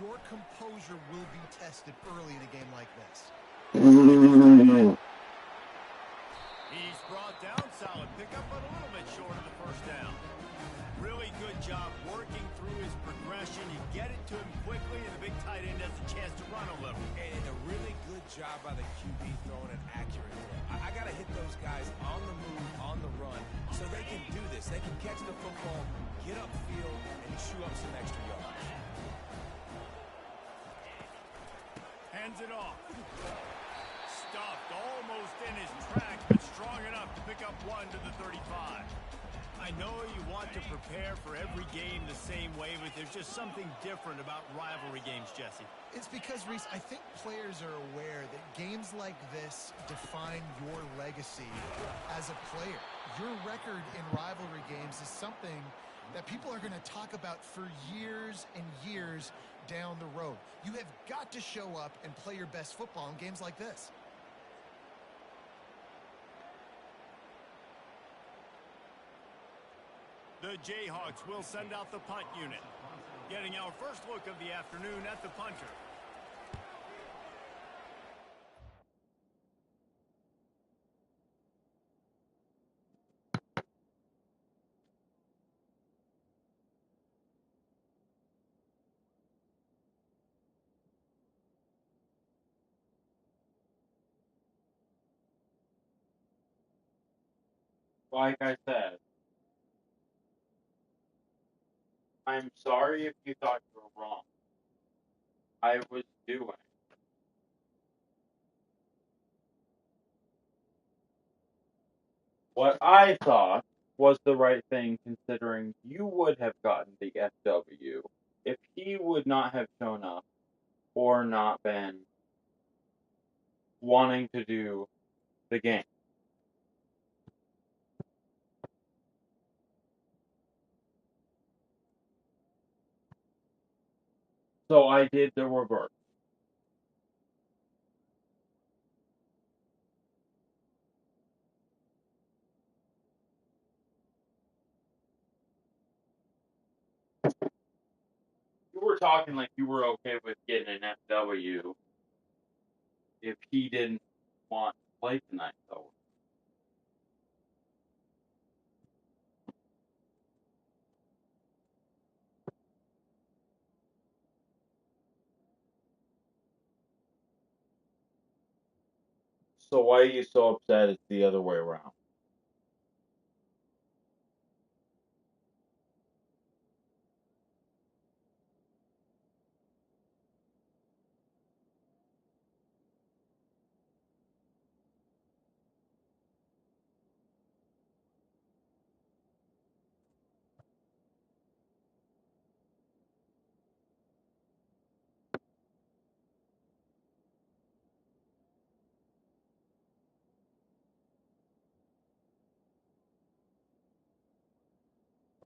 your composure will be tested early in a game like this. He's brought down, solid pickup, but a little bit short of the first down. Really good job working through his progression. You get it to him quickly, and the big tight end has a chance to run a little. And a really good job by the QB throwing an accurate throw. I got to hit those guys on the move, on the run, so they can do this. They can catch the football, get upfield, and chew up some extra yards. Hands it off. Stuffed almost in his tracks, but strong enough to pick up one to the 35. I know you want to prepare for every game the same way, but there's just something different about rivalry games, Jesse. It's because, Reese, I think players are aware that games like this define your legacy as a player. Your record in rivalry games is something that people are going to talk about for years and years down the road. You have got to show up and play your best football in games like this. The Jayhawks will send out the punt unit. Getting our first look of the afternoon at the punter. Like I said, I'm sorry if you thought you were wrong. I was doing what I thought was the right thing, considering you would have gotten the FW if he would not have shown up or not been wanting to do the game. So I did the reverse. You were talking like you were okay with getting an FW if he didn't want to play tonight, though. So why are you so upset it's the other way around?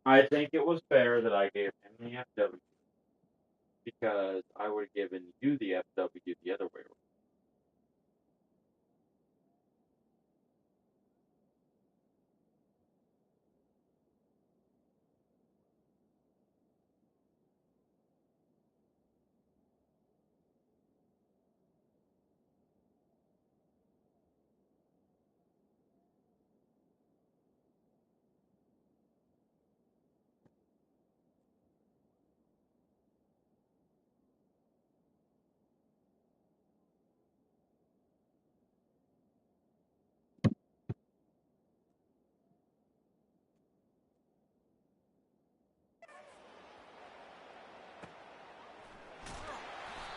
I think it was fair that I gave him the FW because I would have given you the FW the other way around.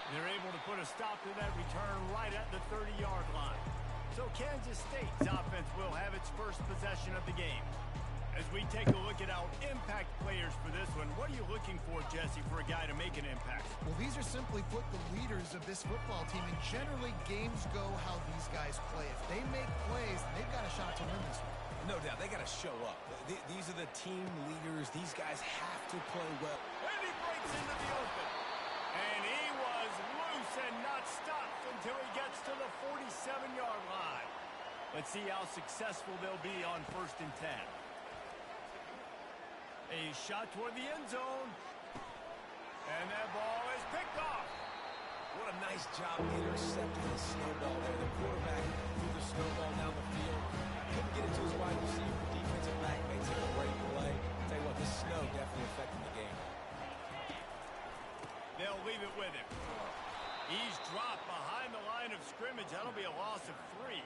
They're able to put a stop to that return right at the 30-yard line. So Kansas State's offense will have its first possession of the game. As we take a look at our impact players for this one, what are you looking for, Jesse, for a guy to make an impact? Well, these are simply put the leaders of this football team, and generally games go how these guys play. If they make plays, they've got a shot to win this one. No doubt, they got to show up. These are the team leaders. These guys have to play well. And he breaks into the open. And he was loose and not stopped until he gets to the 47-yard line. Let's see how successful they'll be on 1st and 10. A shot toward the end zone. And that ball is picked off. Nice job intercepting the snowball there. The quarterback threw the snowball down the field. Couldn't get it to his wide receiver. Defensive back makes a great play. Tell you what, the snow definitely affected the game. They'll leave it with him. He's dropped behind the line of scrimmage. That'll be a loss of 3.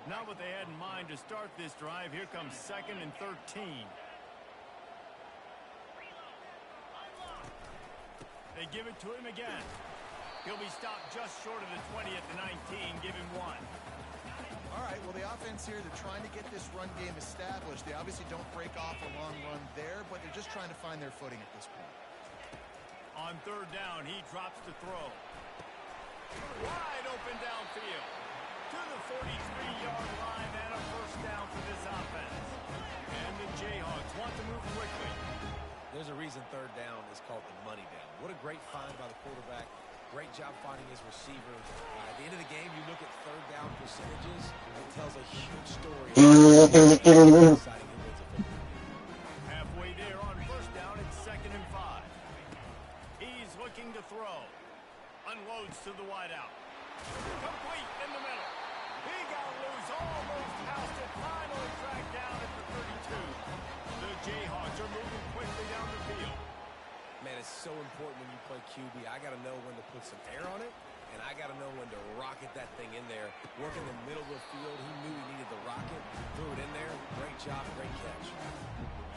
Not what they had in mind to start this drive. Here comes 2nd and 13. They give it to him again. He'll be stopped just short of the 20 at the 19. Give him 1. All right, well, the offense here, they're trying to get this run game established. They obviously don't break off a long run there, but they're just trying to find their footing at this point. On 3rd down, he drops to throw. Wide open downfield. To the 43-yard line and a 1st down for this offense. And the Jayhawks want to move quickly. There's a reason 3rd down is called the money down. What a great find by the quarterback. Great job finding his receiver. At the end of the game, you look at 3rd down percentages. It tells a huge story. Halfway there on 1st down, it's 2nd and 5. He's looking to throw. Unloads to the wideout. Complete in the middle. He got loose, almost housed it, finally tracked down at the 32. The Jayhawks are moving quickly down the field. Man, it's so important when you play QB. I got to know when to put some air on it, and I got to know when to rocket that thing in there. Work in the middle of the field. He knew he needed the rocket. Threw it in there. Great job, great catch.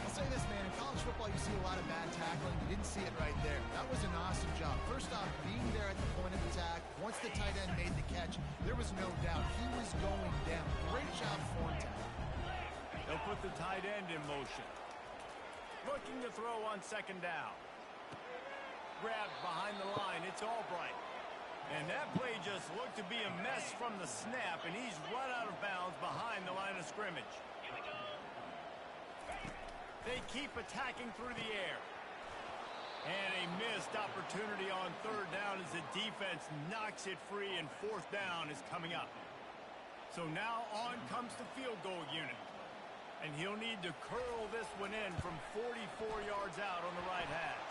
I'll say this, man. In college football, you see a lot of bad tackling. You didn't see it right there. That was an awesome job. First off, being there at the point of attack. Once the tight end made the catch, there was no doubt he was going down. Great job, Thornton. They'll put the tight end in motion. Looking to throw on 2nd down. Grabbed behind the line. It's Albright. And that play just looked to be a mess from the snap, and he's run out of bounds behind the line of scrimmage. They keep attacking through the air. And a missed opportunity on 3rd down as the defense knocks it free, and 4th down is coming up. So now on comes the field goal unit. And he'll need to curl this one in from 44 yards out on the right hash.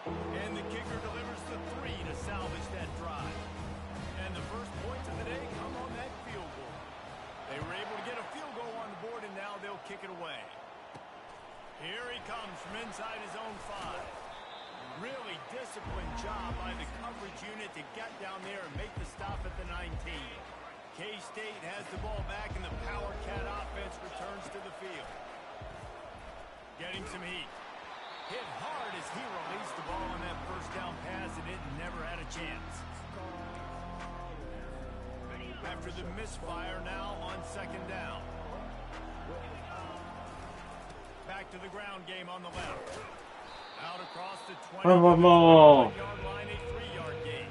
And the kicker delivers the 3 to salvage that drive. And the first points of the day come on that field goal. They were able to get a field goal on the board, and now they'll kick it away. Here he comes from inside his own 5. Really disciplined job by the coverage unit to get down there and make the stop at the 19. K-State has the ball back, and the Power Cat offense returns to the field. Getting some heat. Hit hard as he released the ball on that 1st down pass, and it never had a chance. After the misfire, now on 2nd down. Back to the ground game on the left. Out across the 20-yard line, a 3-yard gain.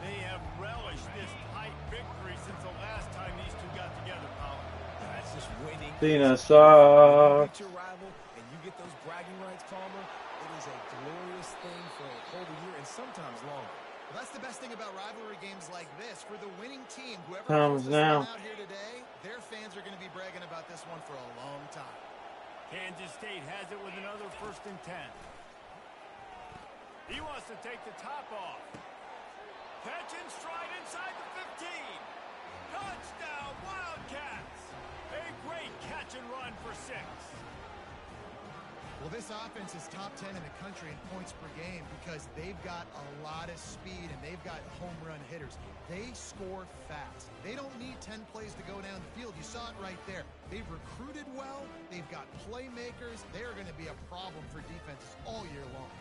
They have relished this tight victory since the last time these two got together, Colin. That's just winning. Cena sucks. You beat your rival, and you get those bragging rights, Palmer. It is a glorious thing for a whole year and sometimes longer. Well, that's the best thing about rivalry games like this. For the winning team, whoever Comes comes now. out here today, their fans are going to be bragging about this one for a long time. Kansas State has it with another 1st and 10. He wants to take the top off. Catch in stride inside the 15. Touchdown, Wildcats. A great catch and run for 6. Well, this offense is top 10 in the country in points per game because they've got a lot of speed and they've got home run hitters. They score fast. They don't need 10 plays to go down the field. You saw it right there. They've recruited well. They've got playmakers. They're going to be a problem for defenses all year long.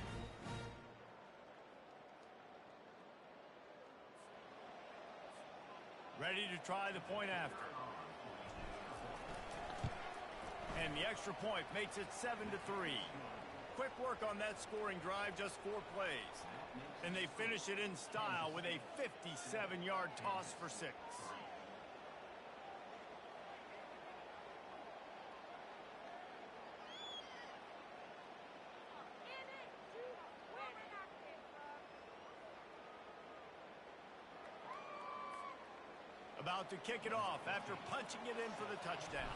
Ready to try the point after. And the extra point makes it 7-3. Quick work on that scoring drive, just 4 plays. And they finish it in style with a 57-yard toss for 6. About to kick it off after punching it in for the touchdown.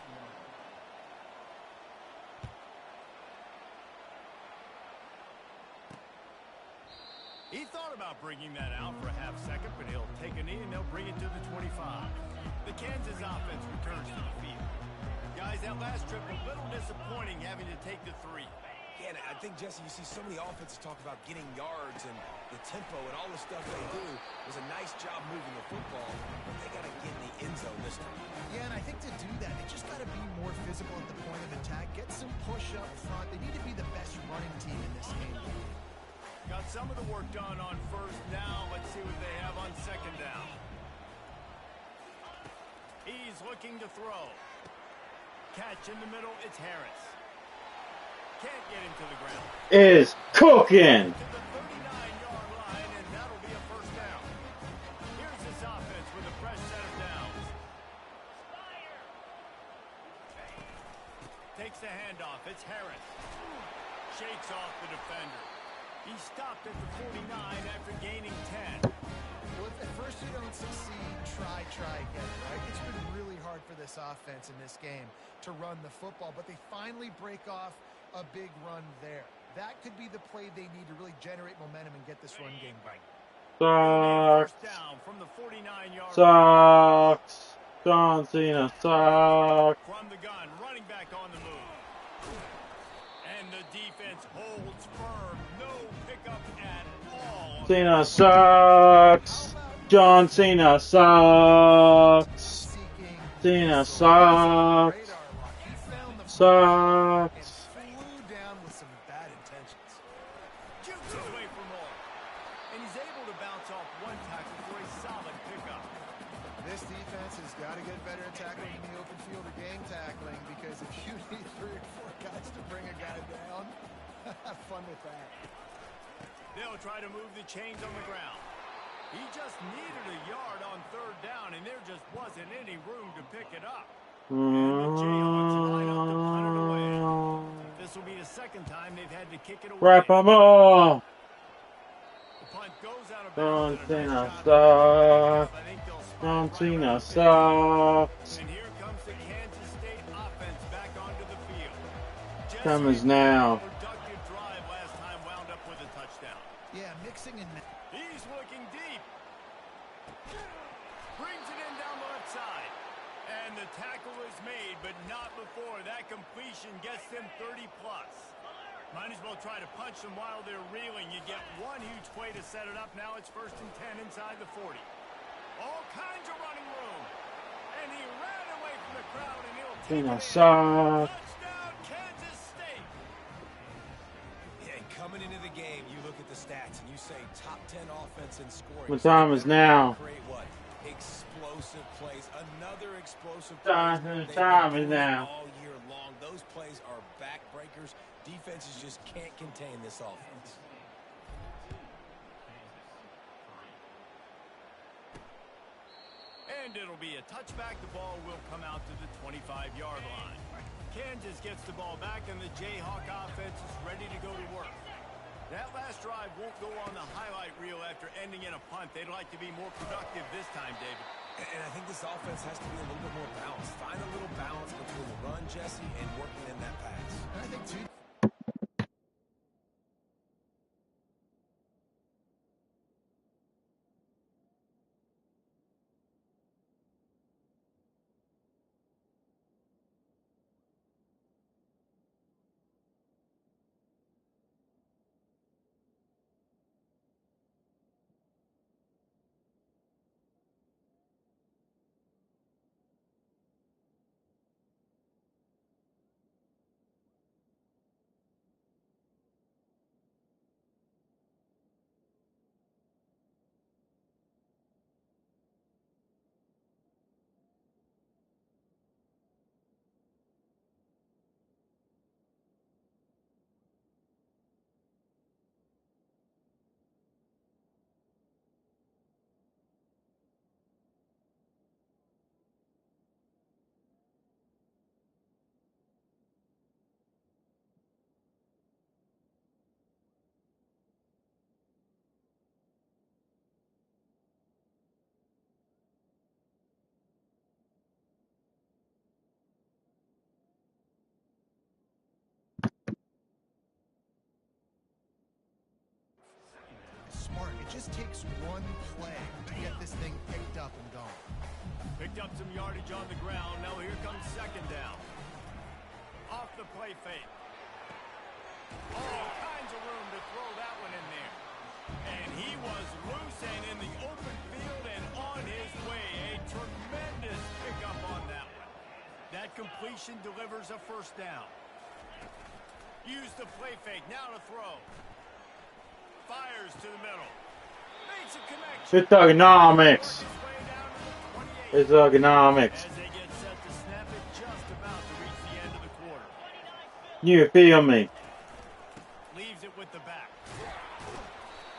He thought about bringing that out for a half second, but he'll take a knee and they'll bring it to the 25. The Kansas offense returns to the field. Guys, that last trip a little disappointing having to take the 3. Yeah, and I think, Jesse, you see so many offenses talk about getting yards and the tempo and all the stuff they do. It was a nice job moving the football, but they got to get in the end zone this time. Yeah, and I think to do that, they just got to be more physical at the point of attack, get some push up front. They need to be the best running team in this game. Got some of the work done on first down. Let's see what they have on second down. He's looking to throw. Catch in the middle, it's Harris. Can't get him to the ground. Is cooking. To the 39-yard line, and that'll be a first down. Here's this offense with a fresh set of downs. Takes the handoff, it's Harris. Shakes off the defender. He stopped at the 49 after gaining 10. Well, if at first you don't succeed, try again, right? It's been really hard for this offense in this game to run the football, but they finally break off a big run there. That could be the play they need to really generate momentum and get this run game going. First Sucks. down from the 49-yard line. Sucks. John Cena sucks. From the gun, running back on the move. And the defense holds firm. No pickup at all. Cena sucks. John Cena sucks. Cena sucks. Sucks. Flew down with some bad intentions. Jukes his way for more. And he's able to bounce off one tackle for a solid pickup. This defense has got to get better at tackling in the open field or game tackling, because if you need 3 or 4 guys to bring a guy down, have fun with that. They'll try to move the chains on the ground. He just needed a yard on third down, and there just wasn't any room to pick it up. And the Jayhawks line up to punt it away. This will be the second time they've had to kick it away. Wrap 'em up. The punt goes out of John bounds. and a Cena nice job. sucks. I think they'll spot John right Cena around sucks. And here comes the Kansas State offense back onto the field. Jesse, Time is now. productive drive last time wound up with a touchdown. Yeah, mixing and He's looking deep. Brings it in down the left side. And the tackle is made, but not before that completion gets them 30-plus. Might as well try to punch them while they're reeling. You get one huge play to set it up. Now it's 1st and 10 inside the 40. All kinds of running room. And he ran away from the crowd, and he'll take Cena it in. sucks. Touchdown, Kansas State. Yeah, and coming into the game, you look at the stats and you say top 10 offense in scoring. The time is now. Create what? Explosive plays. Another explosive Time play. is now. All year long. Those plays are backbreakers. Defenses just can't contain this offense. And it'll be a touchback. The ball will come out to the 25-yard line. Kansas gets the ball back, and the Jayhawk offense is ready to go to work. That last drive won't go on the highlight reel after ending in a punt. They'd like to be more productive this time, David. And I think this offense has to be a little bit more balanced. Find a little balance between the run, Jesse, and working in that pass. And I think, too, just takes one play to get this thing picked up and going. Picked up some yardage on the ground. Now here comes second down. Off the play fake. All kinds of room to throw that one in there. And he was loose and in the open field and on his way. A tremendous pickup on that one. That completion delivers a first down. Use the play fake. Now to throw. Fires to the middle. Makes a connection. It's ergonomics. It's ergonomics. As they get set to snap it, just about to reach the end of the quarter. You feel me? Leaves it with the back.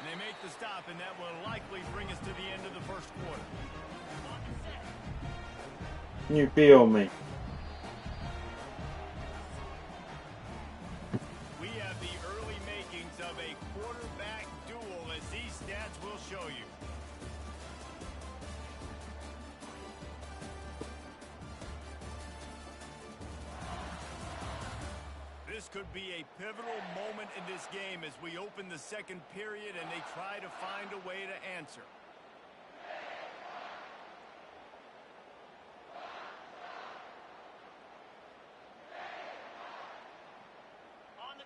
And they make the stop, and that will likely bring us to the end of the first quarter. You feel me? We have the early makings of a quarterback duel, as these stats will show you. This could be a pivotal moment in this game as we open the second period and they try to find a way to answer.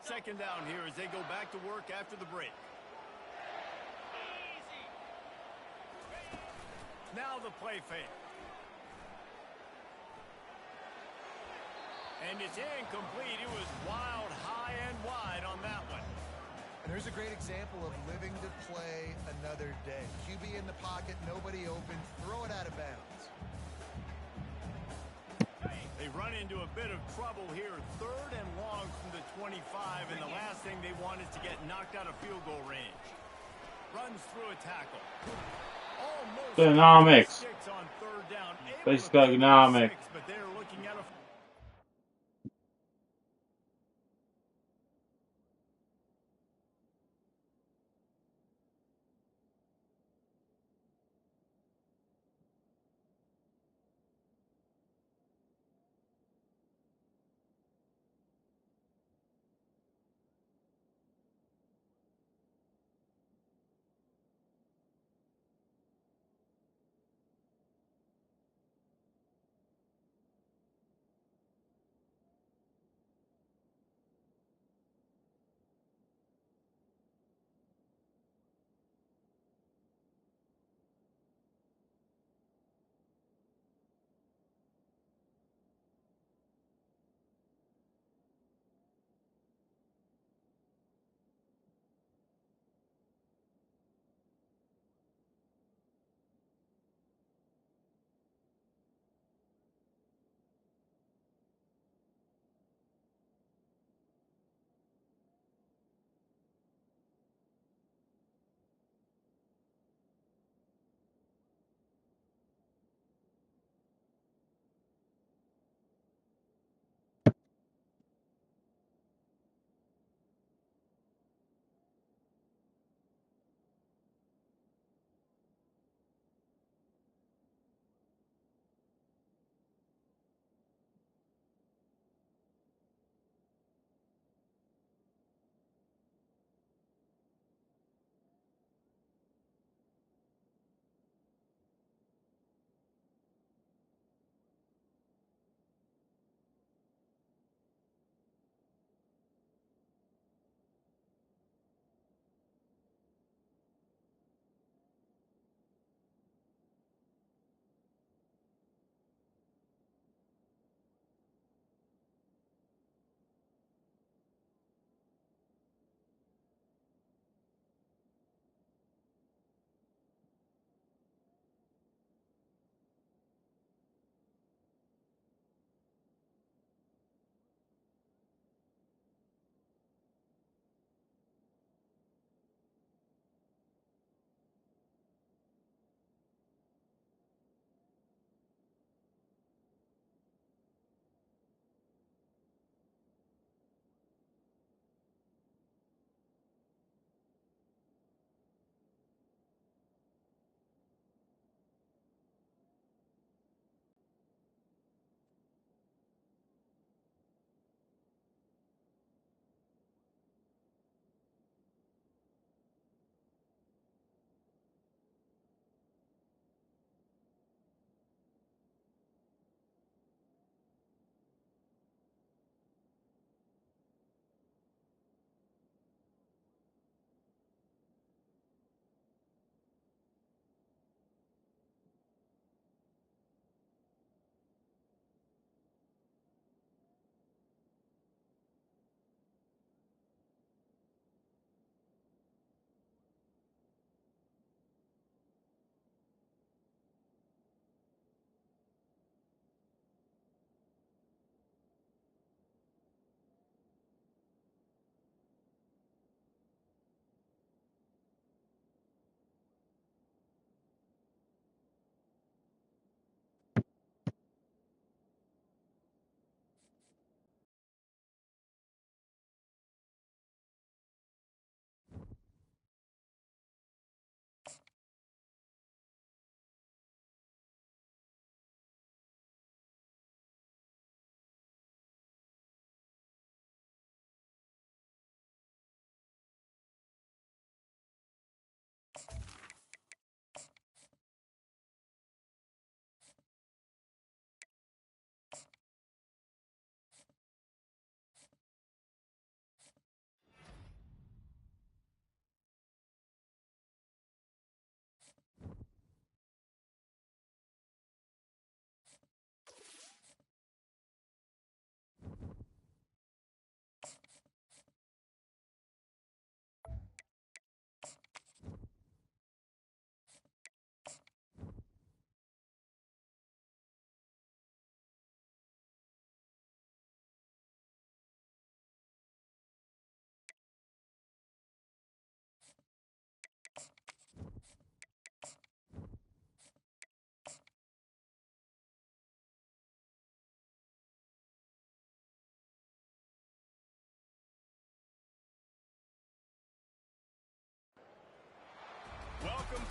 Second down here as they go back to work after the break. Now the play fake. And it's incomplete. It was wild, high and wide on that one. And there's a great example of living to play another day. QB in the pocket, nobody open, throw it out of bounds. They run into a bit of trouble here. Third and long from the 25, and the last thing they want is to get knocked out of field goal range. Runs through a tackle. Almost Ergonomics. six on third down. Basic ergonomics. But they're looking at a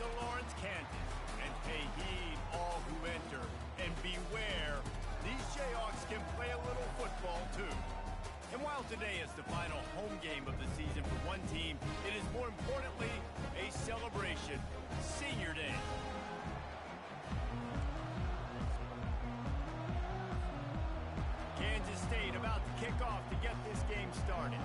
to Lawrence, Kansas. And pay heed, all who enter, and beware, these Jayhawks can play a little football too. And while today is the final home game of the season for one team, it is more importantly a celebration, Senior Day. Kansas State about to kick off to get this game started.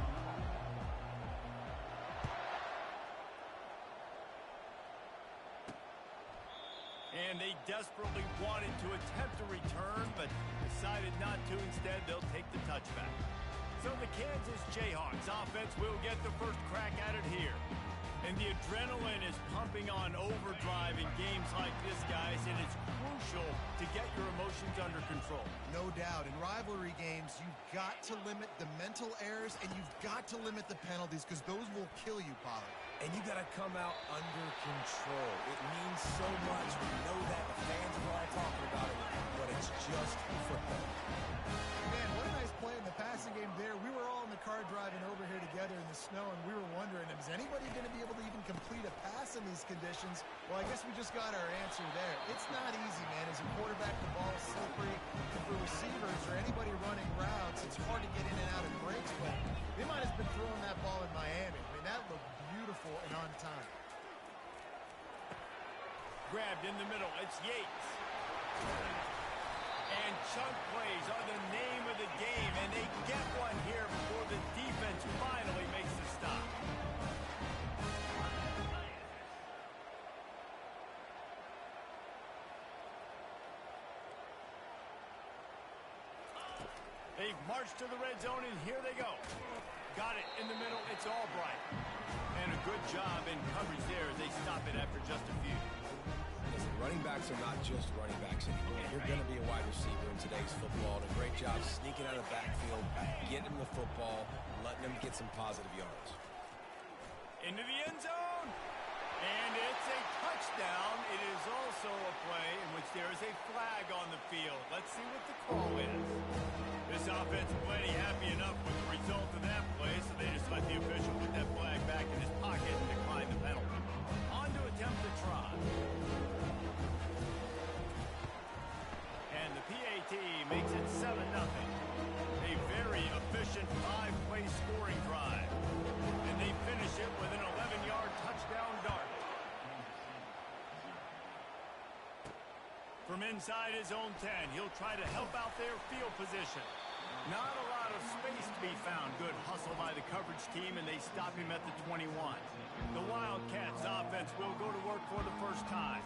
And they desperately wanted to attempt a return, but decided not to. Instead, they'll take the touchback. So the Kansas Jayhawks offense will get the first crack at it here. And the adrenaline is pumping on overdrive in games like this, guys, and it's crucial to get your emotions under control. No doubt. In rivalry games, you've got to limit the mental errors, and you've got to limit the penalties, because those will kill you, Pollard. And you got to come out under control. It means so much. We know that. The fans are all talking about it, but it's just football. Man, what a nice play in the passing game there. We were all in the car driving over here together in the snow, and we were wondering, is anybody going to be able to even complete a pass in these conditions? Well, I guess we just got our answer there. It's not easy, man. As a quarterback, the ball's slippery. And for receivers or anybody running routes, it's hard to get in and out of breaks, but they might have been throwing that ball in Miami. I mean, that looked beautiful and on time. Grabbed in the middle, it's Yates. And chunk plays are the name of the game, and they get one here before the defense finally makes the stop. They've marched to the red zone, and here they go. Got it in the middle, it's Albright. And a good job in coverage there as they stop it after just a few. Listen, running backs are not just running backs anymore. You're going to be a wide receiver in today's football. And a great job sneaking out of the backfield, getting the football, letting them get some positive yards. Into the end zone. And it's a touchdown. It is also a play in which there is a flag on the field. Let's see what the call is. This offense plenty happy enough with the result of that play, so they just let the official put that flag back in his pocket and decline the penalty. On to attempt the try. And the PAT makes it 7-0. A very efficient 5-play scoring drive. And they finish it with an 11-yard touchdown dart. From inside his own 10, he'll try to help out their field position. Not a lot of space to be found. Good hustle by the coverage team, and they stop him at the 21. The Wildcats offense will go to work for the first time.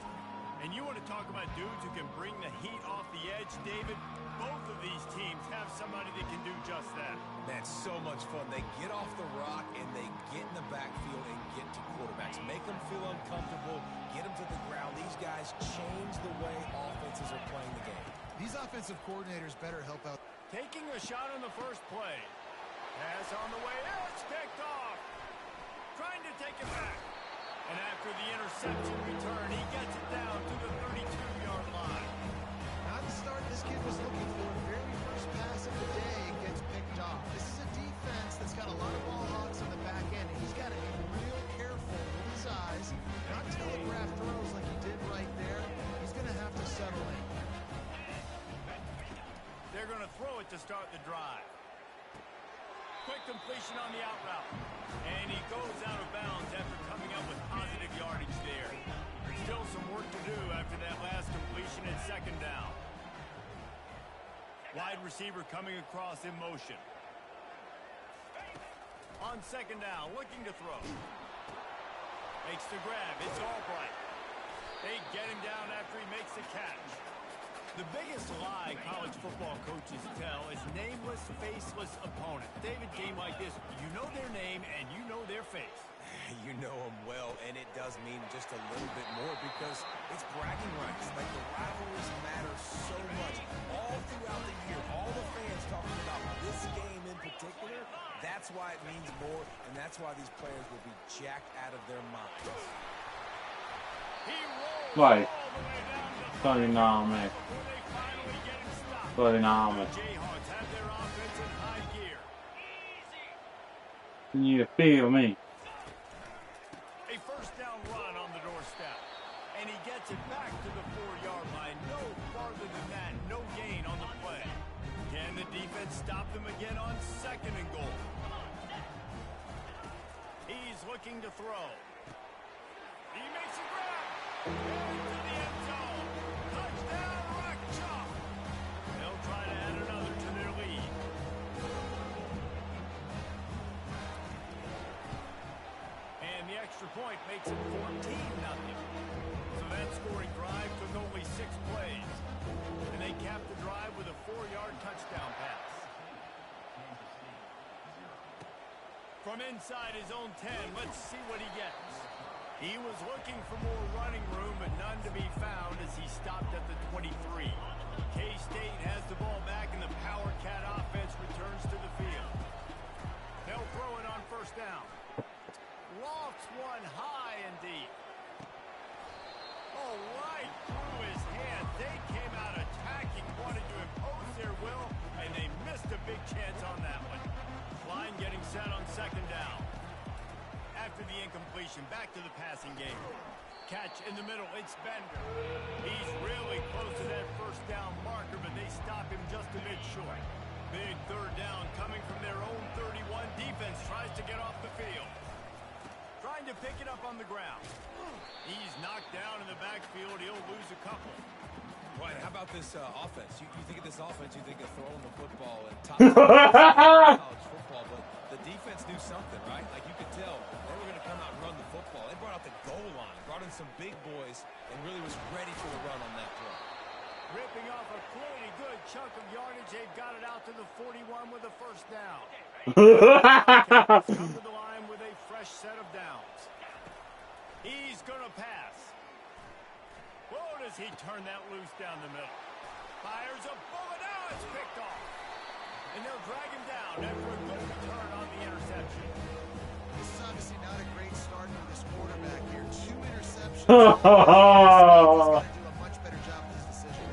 And you want to talk about dudes who can bring the heat off the edge, David? Both of these teams have somebody that can do just that. That's so much fun. They get off the rock, and they get in the backfield and get to quarterbacks. Make them feel uncomfortable, get them to the ground. These guys change the way offenses are playing the game. These offensive coordinators better help out. Taking a shot on the first play. Pass on the way. It's picked off. Trying to take it back. And after the interception return, he gets it down to the 32-yard line. Not the start this kid was looking for. Very first pass of the day gets picked off. This is a defense that's got a lot of ball hawks on the back end, and he's got to be real careful with his eyes, not telegraph throws like he did right there. He's going to have to settle in. They're going to throw it to start the drive. Quick completion on the out route. And he goes out of bounds after coming up with positive yardage there. Still some work to do after that last completion and second down. Wide receiver coming across in motion. On second down, looking to throw. Makes the grab. It's Albright. They get him down after he makes the catch. The biggest lie college football coaches tell is nameless, faceless opponent. David, game like this, you know their name and you know their face. You know them well, and it does mean just a little bit more because it's bragging rights. Like, the rivalries matter so much. All throughout the year, all the fans talking about this game in particular, that's why it means more, and that's why these players will be jacked out of their minds. He rolls Right. all the way down to the Sorry, no, mate. before they finally get him stopped. Sorry, no, mate. The Jayhawks have their offense in high gear. Can you feel me? A first down run on the doorstep. and he gets it back to the 4-yard line. No farther than that, no gain on the play. Can the defense stop them again on 2nd and goal? He's looking to throw. He makes a grab. Into the end zone. Touchdown, Rock Chalk. They'll try to add another to their lead. And the extra point makes it 14-0. So that scoring drive took only 6 plays. And they capped the drive with a 4-yard touchdown pass. From inside his own 10, let's see what he gets. He was looking for more running room, but none to be found as he stopped at the 23. K-State has the ball back, and the Power Cat offense returns to the field. They'll throw it on 1st down. Lofts one high and deep. Oh, right through his hand. They came out attacking, wanted to impose their will, and they missed a big chance on that one. Line getting set on 2nd down. After the incompletion, back to the passing game. Catch in the middle, it's Bender. He's really close to that 1st down marker, but they stop him just a bit short. Big 3rd down coming from their own 31. Defense tries to get off the field. Trying to pick it up on the ground. He's knocked down in the backfield. He'll lose a couple. Right, how about this offense? You think of this offense, you think of throwing the football and top college football, but the defense knew something, right? Like you could tell they were going to come out and run the football. They brought out the goal line, brought in some big boys, and really was ready for the run on that throw. Ripping off a pretty good chunk of yardage. They've got it out to the 41 with a 1st down. Come to the line with a fresh set of downs. He's going to pass. Whoa, does he turn that loose down the middle? Fires a bullet. Now it's picked off. And they'll drag him down after a good return on the interception. This is obviously not a great start for this quarterback here. 2 interceptions. He's got to do a much better job with his decision.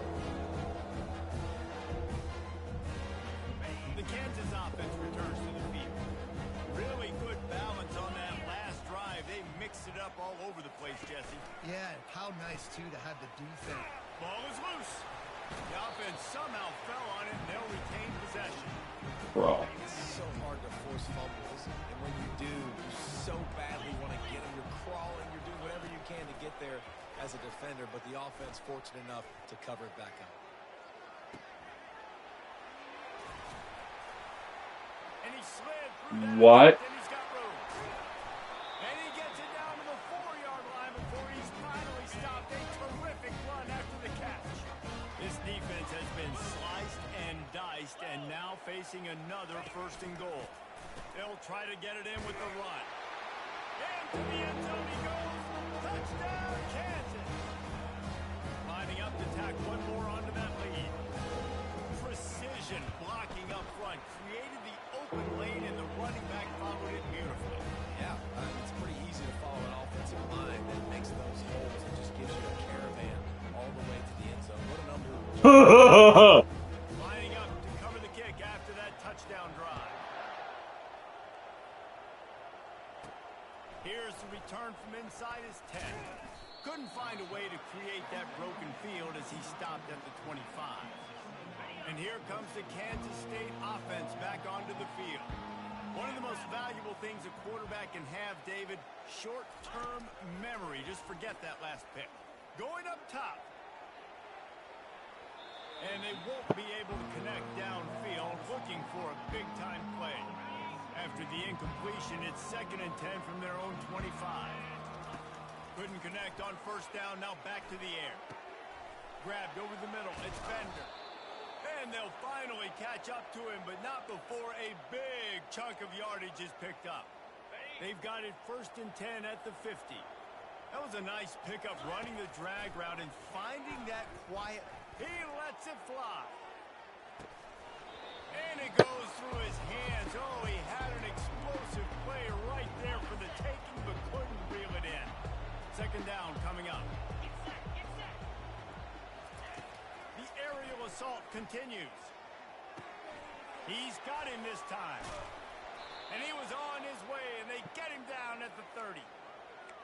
The Kansas offense returns to the field. Really good balance on that last drive. They mixed it up all over the place, Jesse. Yeah, and how nice, too, to have the defense. Ball is loose. The offense somehow fell on it, and they'll retain possession. Bro. It's so hard to force fumbles, and when you do, you so badly want to get them. You're crawling, you're doing whatever you can to get there as a defender, but the offense fortunate enough to cover it back up. And he slid through that. What? And he's got room. And he gets it down to the 4-yard line before he's finally stopped. A terrific run after the catch. This defense has been sliced and diced, and now facing another 1st and goal. They'll try to get it in with the run. And to the end zone he goes. Touchdown, Kansas. Lining up to tack one more onto that lead. Precision blocking up front. Created the open lane, and the running back followed it beautifully. Yeah, it's pretty easy to follow an offensive line that makes those holes and just gives you a caravan all the way to the end zone. What a number. Lining up to cover the kick after that touchdown drive. Here's the return from inside his 10. Couldn't find a way to create that broken field as he stopped at the 25. And here comes the Kansas State offense back onto the field. One of the most valuable things a quarterback can have, David, short-term memory. Just forget that last pick. Going up top. And they won't be able to connect downfield, looking for a big-time play. After the incompletion, it's 2nd and 10 from their own 25. Couldn't connect on 1st down, now back to the air. Grabbed over the middle, it's Bender. And they'll finally catch up to him, but not before a big chunk of yardage is picked up. They've got it 1st and 10 at the 50. That was a nice pickup, running the drag route and finding that quiet. He lets it fly. And it goes through his hands. Oh, he had an explosive play right there for the taking, but couldn't reel it in. 2nd down coming up. The aerial assault continues. He's got him this time. And he was on his way, and they get him down at the 30.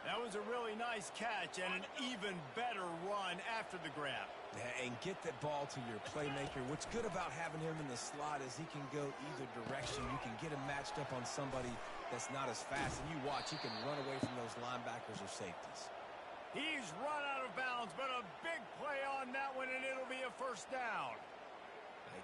That was a really nice catch and an even better run after the grab. And get that ball to your playmaker. What's good about having him in the slot is he can go either direction. You can get him matched up on somebody that's not as fast, and you watch, he can run away from those linebackers or safeties. He's run out of bounds, but a big play on that one, and it'll be a first down.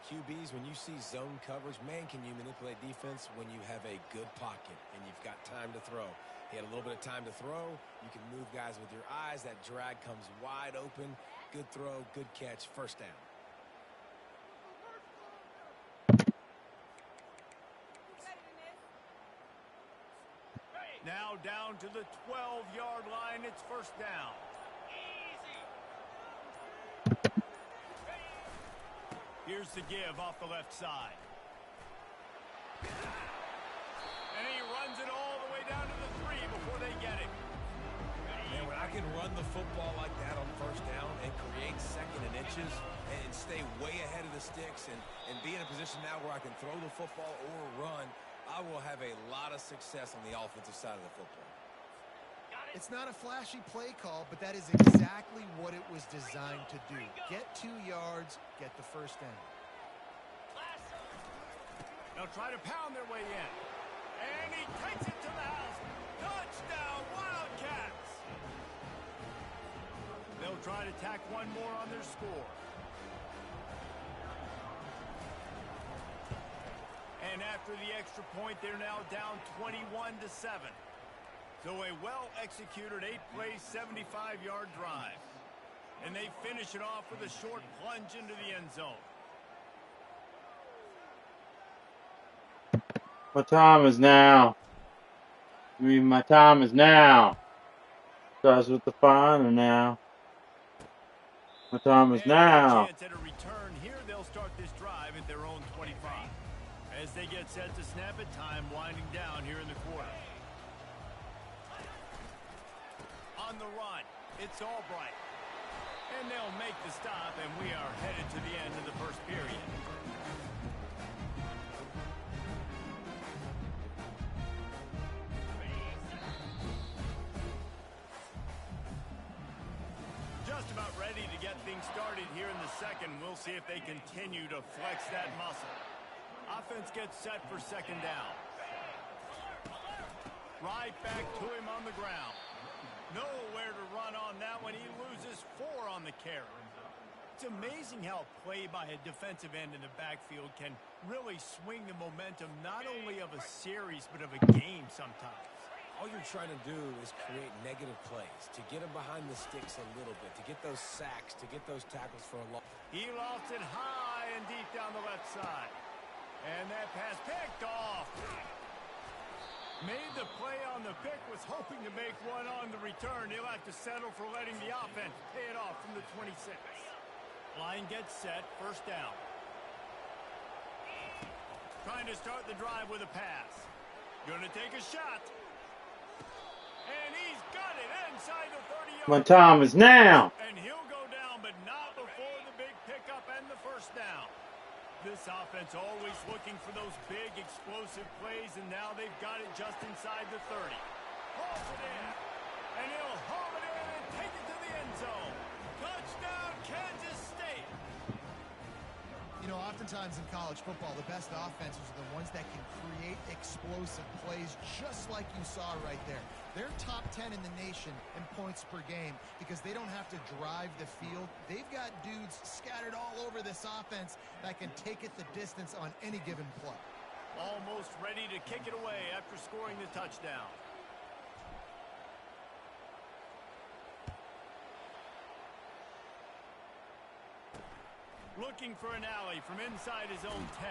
QBs, when you see zone coverage, man, can you manipulate defense when you have a good pocket and you've got time to throw. He had a little bit of time to throw. You can move guys with your eyes. That drag comes wide open. Good throw, good catch, first down. Now down to the 12-yard line. It's first down. Here's the give off the left side. And he runs it all the way down to the 3 before they get it. Man, when I can run the football like that on first down and create second and inches and stay way ahead of the sticks and be in a position now where I can throw the football or run, I will have a lot of success on the offensive side of the football. It's not a flashy play call, but that is exactly what it was designed to do. Get 2 yards, get the first down. They'll try to pound their way in. And he takes it to the house. Touchdown, Wildcats! They'll try to tack one more on their score. And after the extra point, they're now down 21-7. So a well-executed 8-play, 75-yard drive. And they finish it off with a short plunge into the end zone. My time is now. My time is now. Starts with the final now. My time is now. Chance at a return here. They'll start this drive at their own 25. As they get set to snap it, time winding down here in the quarter. On the run, it's Albright. And they'll make the stop, and we are headed to the end of the first period. Just about ready to get things started here in the second. We'll see if they continue to flex that muscle. Offense gets set for second down. Right back to him on the ground. Nowhere to run on that one. He loses 4 on the carry. It's amazing how play by a defensive end in the backfield can really swing the momentum not only of a series but of a game sometimes. All you're trying to do is create negative plays, to get them behind the sticks a little bit, to get those sacks, to get those tackles for a long. He lost it high and deep down the left side. And that pass picked off. Made the play on the pick, was hoping to make one on the return. He'll have to settle for letting the offense pay it off from the 26. Line gets set, first down. Trying to start the drive with a pass. Gonna take a shot. And he's got it inside the 30-yard line. My time is now. And he'll go down, but not before the big pickup and the first down. This offense always looking for those big, explosive plays, and now they've got it just inside the 30. Hauls it in, and he'll haul it in and take it to the end zone. Touchdown, Kansas State. You know, oftentimes in college football, the best offenses are the ones that can create explosive plays, just like you saw right there. They're top 10 in the nation in points per game because they don't have to drive the field. They've got dudes scattered all over this offense that can take it the distance on any given play. Almost ready to kick it away after scoring the touchdown. Looking for an alley from inside his own 10.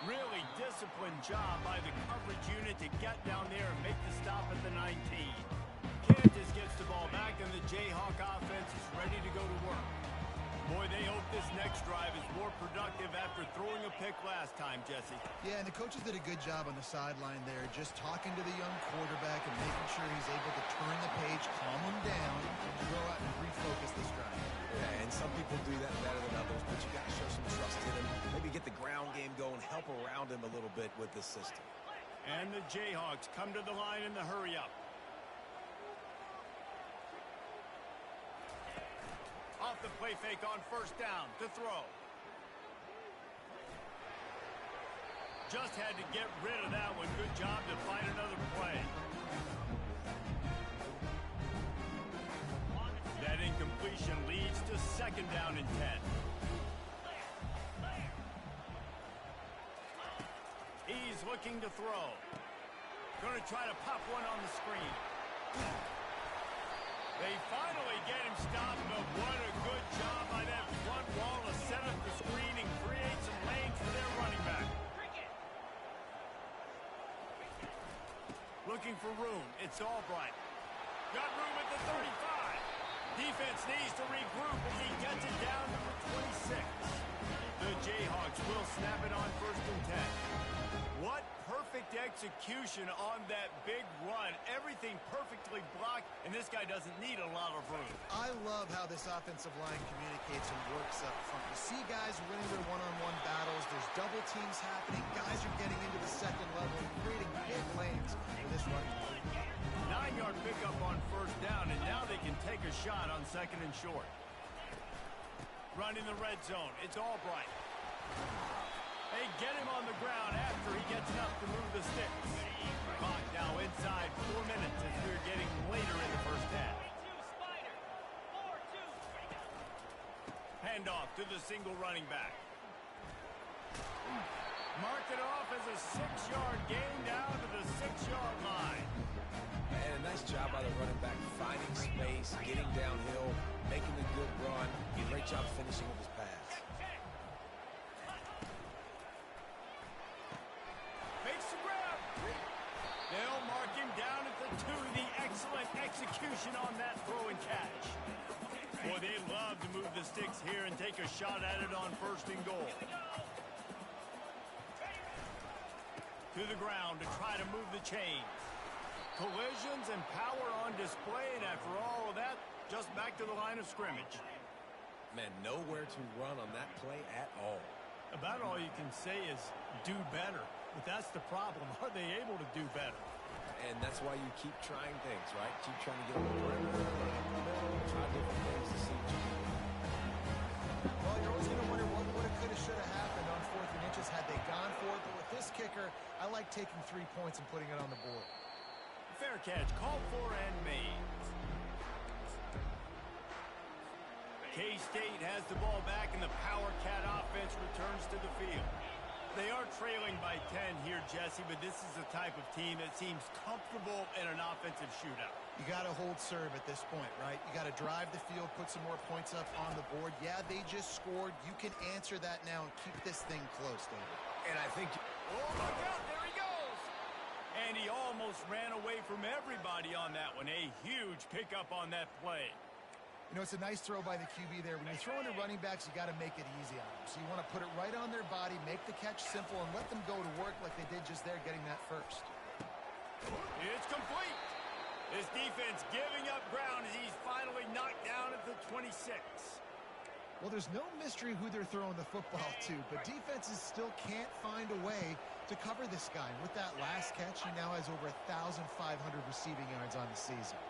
Really disciplined job by the coverage unit to get down there and make the stop at the 19. Kansas gets the ball back, and the Jayhawk offense is ready to go to work. Boy, they hope this next drive is more productive after throwing a pick last time, Jesse. Yeah, and the coaches did a good job on the sideline there, just talking to the young quarterback and making sure he's able to turn the page, calm him down, to go out and refocus this drive. Yeah, and some people do that better than others, but you got to show some trust in him. Maybe get the ground game going, help around him a little bit with this system. And the Jayhawks come to the line in the hurry-up. the play fake on first down to throw. Just had to get rid of that one. Good job to find another play. That incompletion leads to second down and 10. He's looking to throw. Going to try to pop one on the screen. They finally get him stopped, but what a good job by that front wall to set up the screen and create some lanes for their running back. Looking for room. It's Albright. Got room at the 35. Defense needs to regroup as he gets it down to the 26. The Jayhawks will snap it on first and 10. What perfect execution on that big run. Everything perfectly blocked, and this guy doesn't need a lot of room. I love how this offensive line communicates and works up front. You see guys winning their one-on-one battles. There's double teams happening. Guys are getting into the second level and creating big lanes for this running back. 9-yard pickup on first down, and now they can take a shot on second and short. Run in the red zone. It's Albright. They get him on the ground after he gets enough to move the sticks. Clock now inside 4 minutes as we're getting later in the first half. Handoff to the single running back. Mark it off as a 6-yard gain down to the 6-yard line. And a nice job by the running back, finding space, getting downhill, making a good run. Great job finishing with his pass. Makes the grab. They'll mark him down at the 2. The excellent execution on that throw and catch. Boy, they love to move the sticks here and take a shot at it on first and goal. To the ground to try to move the chains. Collisions and power on display, and after all of that, just back to the line of scrimmage. Man, nowhere to run on that play at all. About all you can say is do better. But that's the problem. Are they able to do better? And that's why you keep trying things, right? Keep trying to get on the perimeter, try different things to see what you can do. Well, you're always going to wonder what would have, could have, should have happened on 4th and inches had they gone for it. But with this kicker, I like taking 3 points and putting it on the board. Fair catch, called for and made. K-State has the ball back, and the Power Cat offense returns to the field. They are trailing by 10 here, Jesse, but this is the type of team that seems comfortable in an offensive shootout. You got to hold serve at this point, right? You got to drive the field, put some more points up on the board. Yeah, they just scored. You can answer that now and keep this thing close, David. And I think... Oh, look out, there he goes! And he almost ran away from everybody on that one. A huge pickup on that play. You know, it's a nice throw by the QB there. When you're throwing to running backs, you got to make it easy on them. So you want to put it right on their body, make the catch simple, and let them go to work like they did just there, getting that first. It's complete. His defense giving up ground as he's finally knocked down at the 26. Well, there's no mystery who they're throwing the football to, but defenses still can't find a way to cover this guy. With that last catch, he now has over 1,500 receiving yards on the season.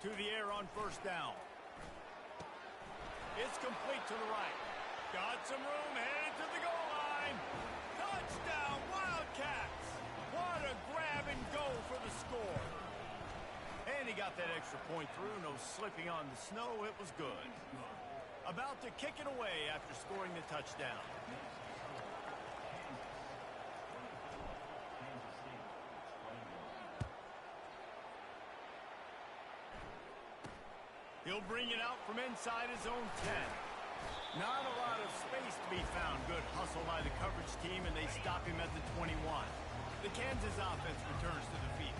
to the air on first down. It's complete to the right. Got some room, headed to the goal line. Touchdown, Wildcats! What a grab and go for the score. And he got that extra point through. No slipping on the snow. It was good. About to kick it away after scoring the touchdown. He'll bring it out from inside his own 10. Not a lot of space to be found. Good hustle by the coverage team, and they stop him at the 21. The Kansas offense returns to the field.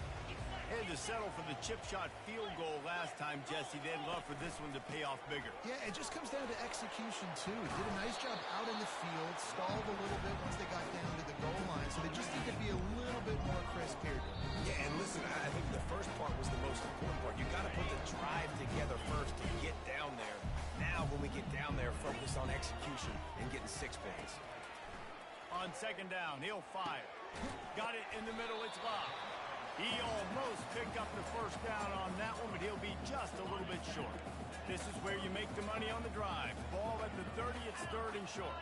Had to settle for the chip shot field goal last time, Jesse. They'd love for this one to pay off bigger. Yeah, it just comes down to execution, too. Did a nice job out in the field, stalled a little bit once they got down to the goal line, so they just need to be a little bit more crisp here. Yeah, and listen, I think the first part was the most important part. You got to put the drive together first to get down there. Now, when we get down there, focus on execution and getting 6 points. On second down, he'll fire. Got it in the middle, it's locked. He almost picked up the first down on that one, but he'll be just a little bit short. This is where you make the money on the drive. Ball at the 30, it's third and short.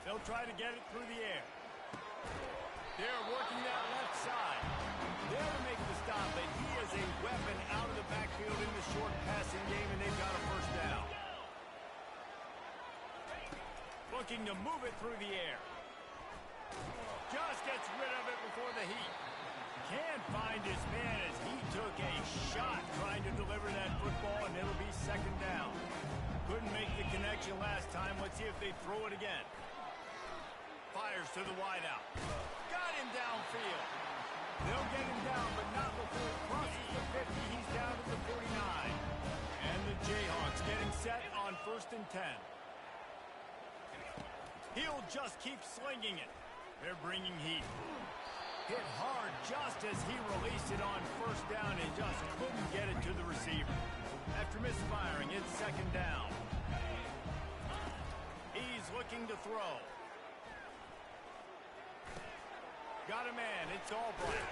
They'll try to get it through the air. They're working that left side. They're to make the stop, but he is a weapon out of the backfield in the short passing game, and they've got a first down. Looking to move it through the air. Just gets rid of it before the heat. Can't find his man as he took a shot trying to deliver that football, and it'll be second down. Couldn't make the connection last time. Let's see if they throw it again. Fires to the wideout. Got him downfield. They'll get him down, but not before he crosses the 50. He's down to the 49. And the Jayhawks getting set on first and 10. He'll just keep slinging it. They're bringing heat. Hit hard just as he released it on first down and just couldn't get it to the receiver. After misfiring, it's second down. He's looking to throw. Got a man, it's Albright.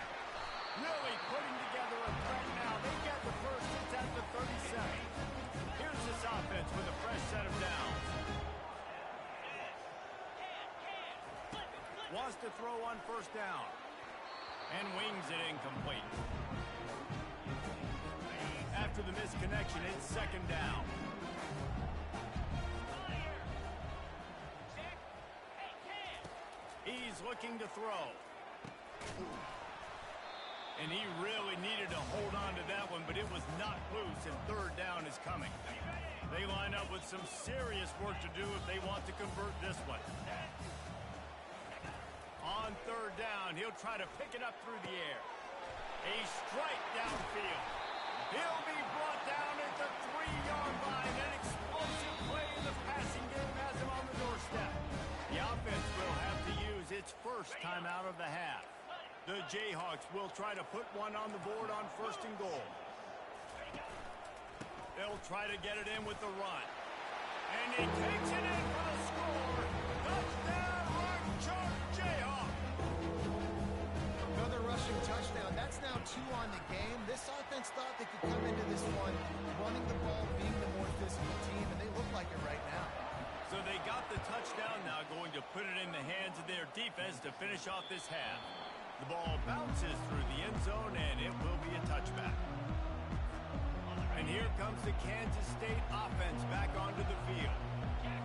Really putting together a threat now. They get the first, it's at the 37. Here's this offense with a fresh set of downs. Wants to throw on first down. And wings it incomplete. After the misconnection, it's second down. He's looking to throw. And he really needed to hold on to that one, but it was not loose, and third down is coming. They line up with some serious work to do if they want to convert this one. On third down, he'll try to pick it up through the air. A strike downfield. He'll be brought down at the 3-yard line. An explosive play in the passing game has him on the doorstep. The offense will have to use its first time out of the half. The Jayhawks will try to put one on the board on first and goal. They'll try to get it in with the run. And he takes it in for the score. Touchdown, Rock Jayhawk. Another rushing touchdown. That's now 2 on the game. This offense thought they could come into this one running the ball, being the more physical team, and they look like it right now. So they got the touchdown, now going to put it in the hands of their defense to finish off this half. The ball bounces through the end zone, and it will be a touchback. And here comes the Kansas State offense back onto the field.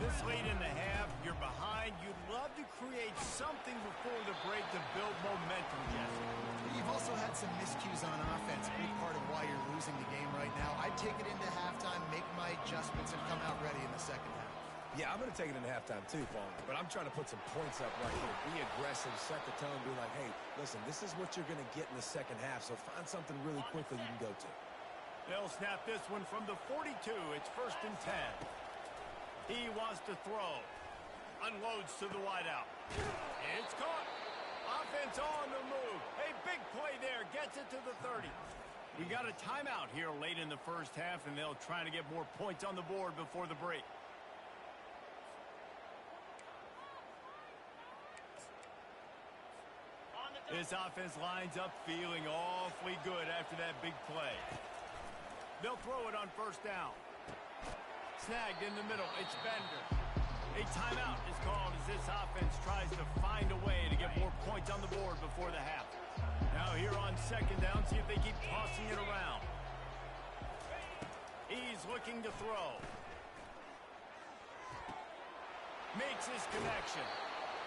This late in the half, you're behind. You'd love to create something before the break to build momentum, Jesse. You've also had some miscues on offense, a big part of why you're losing the game right now. I'd take it into halftime, make my adjustments, and come out ready in the second half. Yeah, I'm going to take it into halftime too, Paul. But I'm trying to put some points up right here. Be aggressive, set the tone, be like, hey, listen, this is what you're going to get in the second half, so find something really quickly you can go to. They'll snap this one from the 42. It's first and 10. He wants to throw. Unloads to the wideout. It's caught. Offense on the move. A big play there. Gets it to the 30. We got a timeout here late in the first half, and they'll try to get more points on the board before the break. This offense lines up feeling awfully good after that big play. They'll throw it on first down. Snagged in the middle. It's Bender. A timeout is called as this offense tries to find a way to get more points on the board before the half. Now here on second down, see if they keep tossing it around. He's looking to throw. Makes his connection.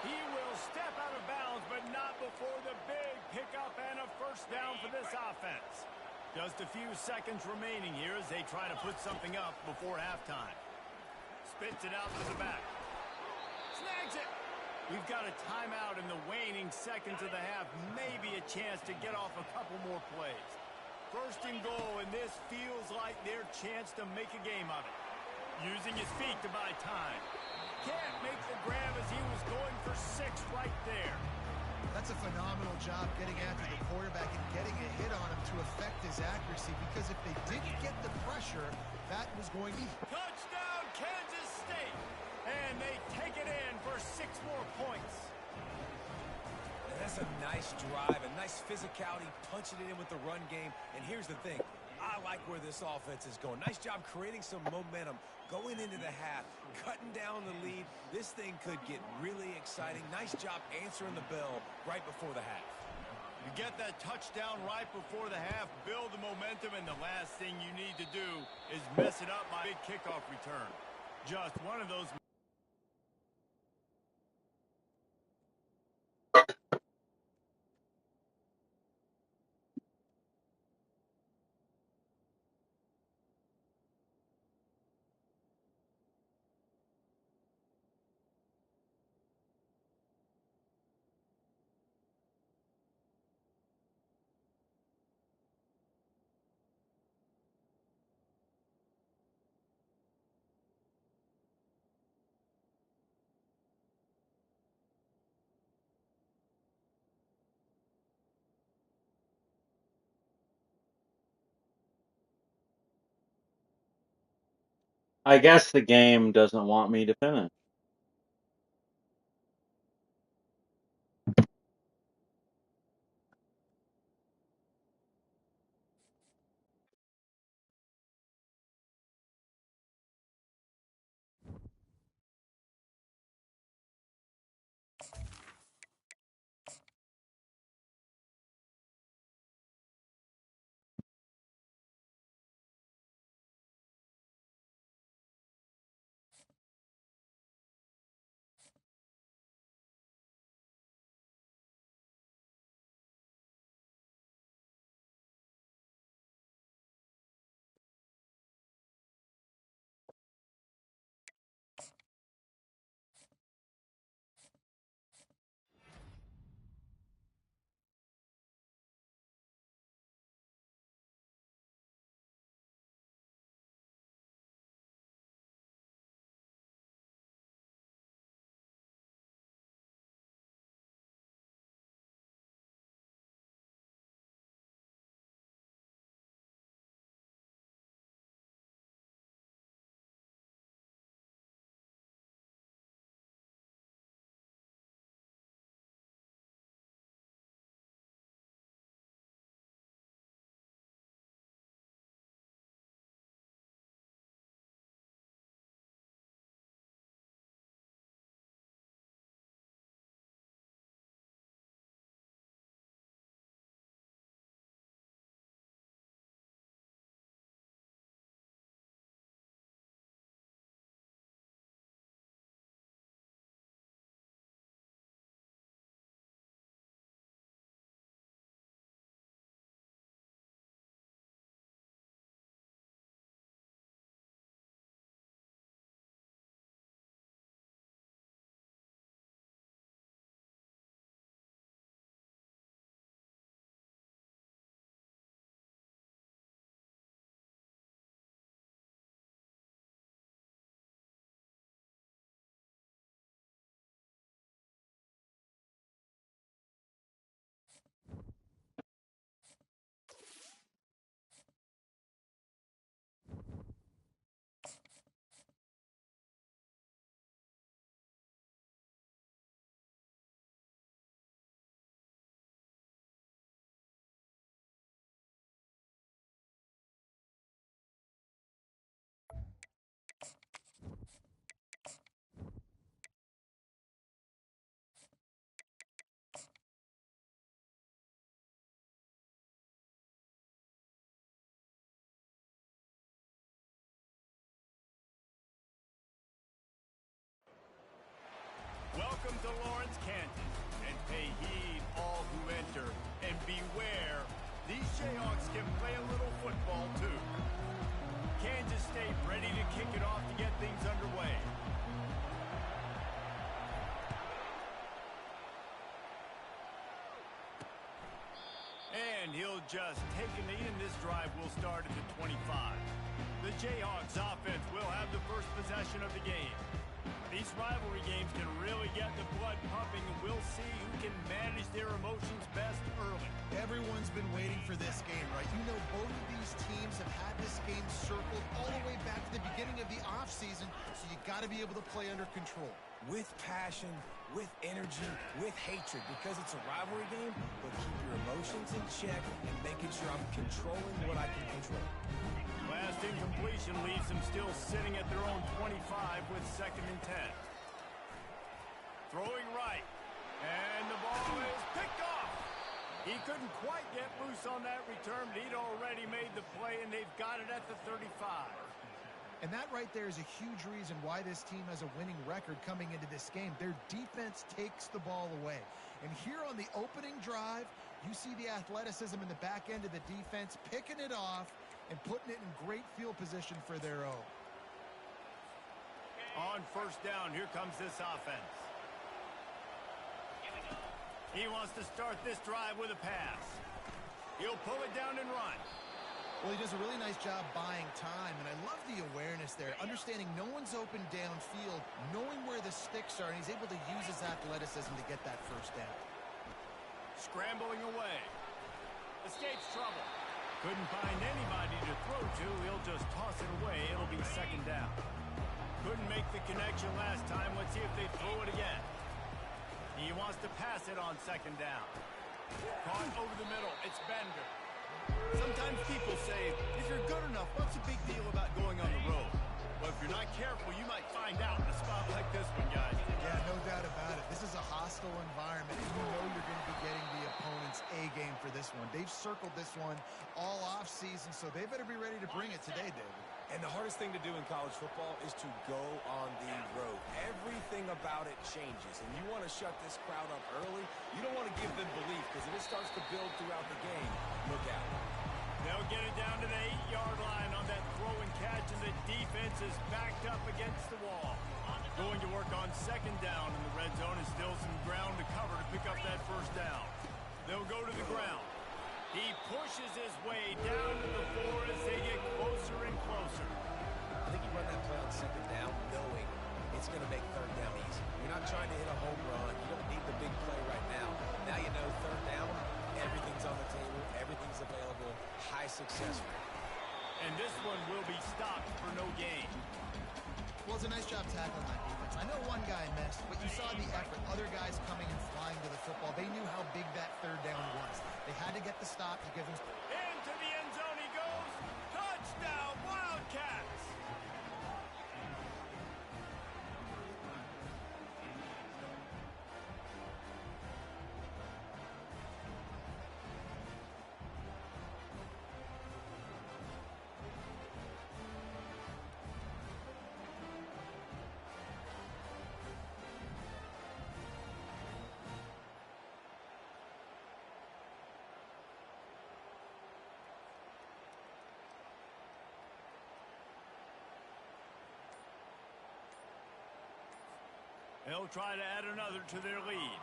He will step out of bounds, but not before the big pickup and a first down for this offense. Just a few seconds remaining here as they try to put something up before halftime. Spits it out to the back. Snags it. We've got a timeout in the waning seconds of the half. Maybe a chance to get off a couple more plays. First and goal, and this feels like their chance to make a game of it. Using his feet to buy time. Can't make the grab as he was going for 6 right there. That's a phenomenal job getting after the quarterback and getting a hit on him to affect his accuracy, because if they didn't get the pressure, that was going to be... Touchdown, Kansas State! And they take it in for 6 more points. And that's a nice drive, a nice physicality, punching it in with the run game. And here's the thing. I like where this offense is going. Nice job creating some momentum, going into the half, cutting down the lead. This thing could get really exciting. Nice job answering the bell right before the half. You get that touchdown right before the half, build the momentum, and the last thing you need to do is mess it up by a big kickoff return. Just one of those I guess the game doesn't want me to finish. confronts Kansas. And pay heed, all who enter, and beware, these Jayhawks can play a little football too. Kansas State ready to kick it off to get things underway. And he'll just take a knee, and this drive will start at the 25. The Jayhawks offense will have the first possession of the game. These rivalry games can really get the blood pumping, and we'll see who can manage their emotions best early. Everyone's been waiting for this game, right? You know, both of these teams have had this game circled all the way back to the beginning of the offseason, so you got to be able to play under control. With passion, with energy, with hatred, because it's a rivalry game, but keep your emotions in check and making sure I'm controlling what I can control. Last incompletion leaves them still sitting at their own 25 with 2nd and 10. Throwing right, and the ball is picked off. He couldn't quite get loose on that return, but he'd already made the play, and they've got it at the 35. And that right there is a huge reason why this team has a winning record coming into this game. Their defense takes the ball away. And here on the opening drive, you see the athleticism in the back end of the defense, picking it off and putting it in great field position for their own. On 1st down, here comes this offense. He wants to start this drive with a pass. He'll pull it down and run. Well, he does a really nice job buying time, and I love the awareness there, understanding no one's open downfield, knowing where the sticks are, and he's able to use his athleticism to get that 1st down. Scrambling away. Escapes trouble. Couldn't find anybody to throw to. He'll just toss it away. It'll be 2nd down. Couldn't make the connection last time. Let's see if they throw it again. He wants to pass it on 2nd down. Caught over the middle. It's Bender. Sometimes people say, if you're good enough, what's the big deal about going on the road? Well, if you're not careful, you might find out in a spot like this one, guys. Yeah, no doubt about it. This is a hostile environment, and you know you're going to be getting the opponent's A game for this one. They've circled this one all offseason, so they better be ready to bring it today, David. And the hardest thing to do in college football is to go on the road. Everything about it changes, and you want to shut this crowd up early. You don't want to give them belief, because if it starts to build throughout the game, look out. They'll get it down to the 8-yard line on that throw and catch, and the defense is backed up against the wall. Going to work on 2nd down, and the red zone is still some ground to cover to pick up that 1st down. They'll go to the ground. He pushes his way down to the floor as they get closer and closer. I think you run that play on 2nd down knowing it's going to make 3rd down easy. You're not trying to hit a home run. You don't need the big play right now. Now you know 3rd down, everything's on the table, everything's available, high success rate. And this one will be stopped for no gain. Well, it's a nice job tackling that defense. I know one guy missed, but you saw the effort. Other guys coming and flying to the football. They knew how big that 3rd down was. They had to get the stop to give them... Into the end zone he goes. Touchdown, Wildcats! They'll try to add another to their lead.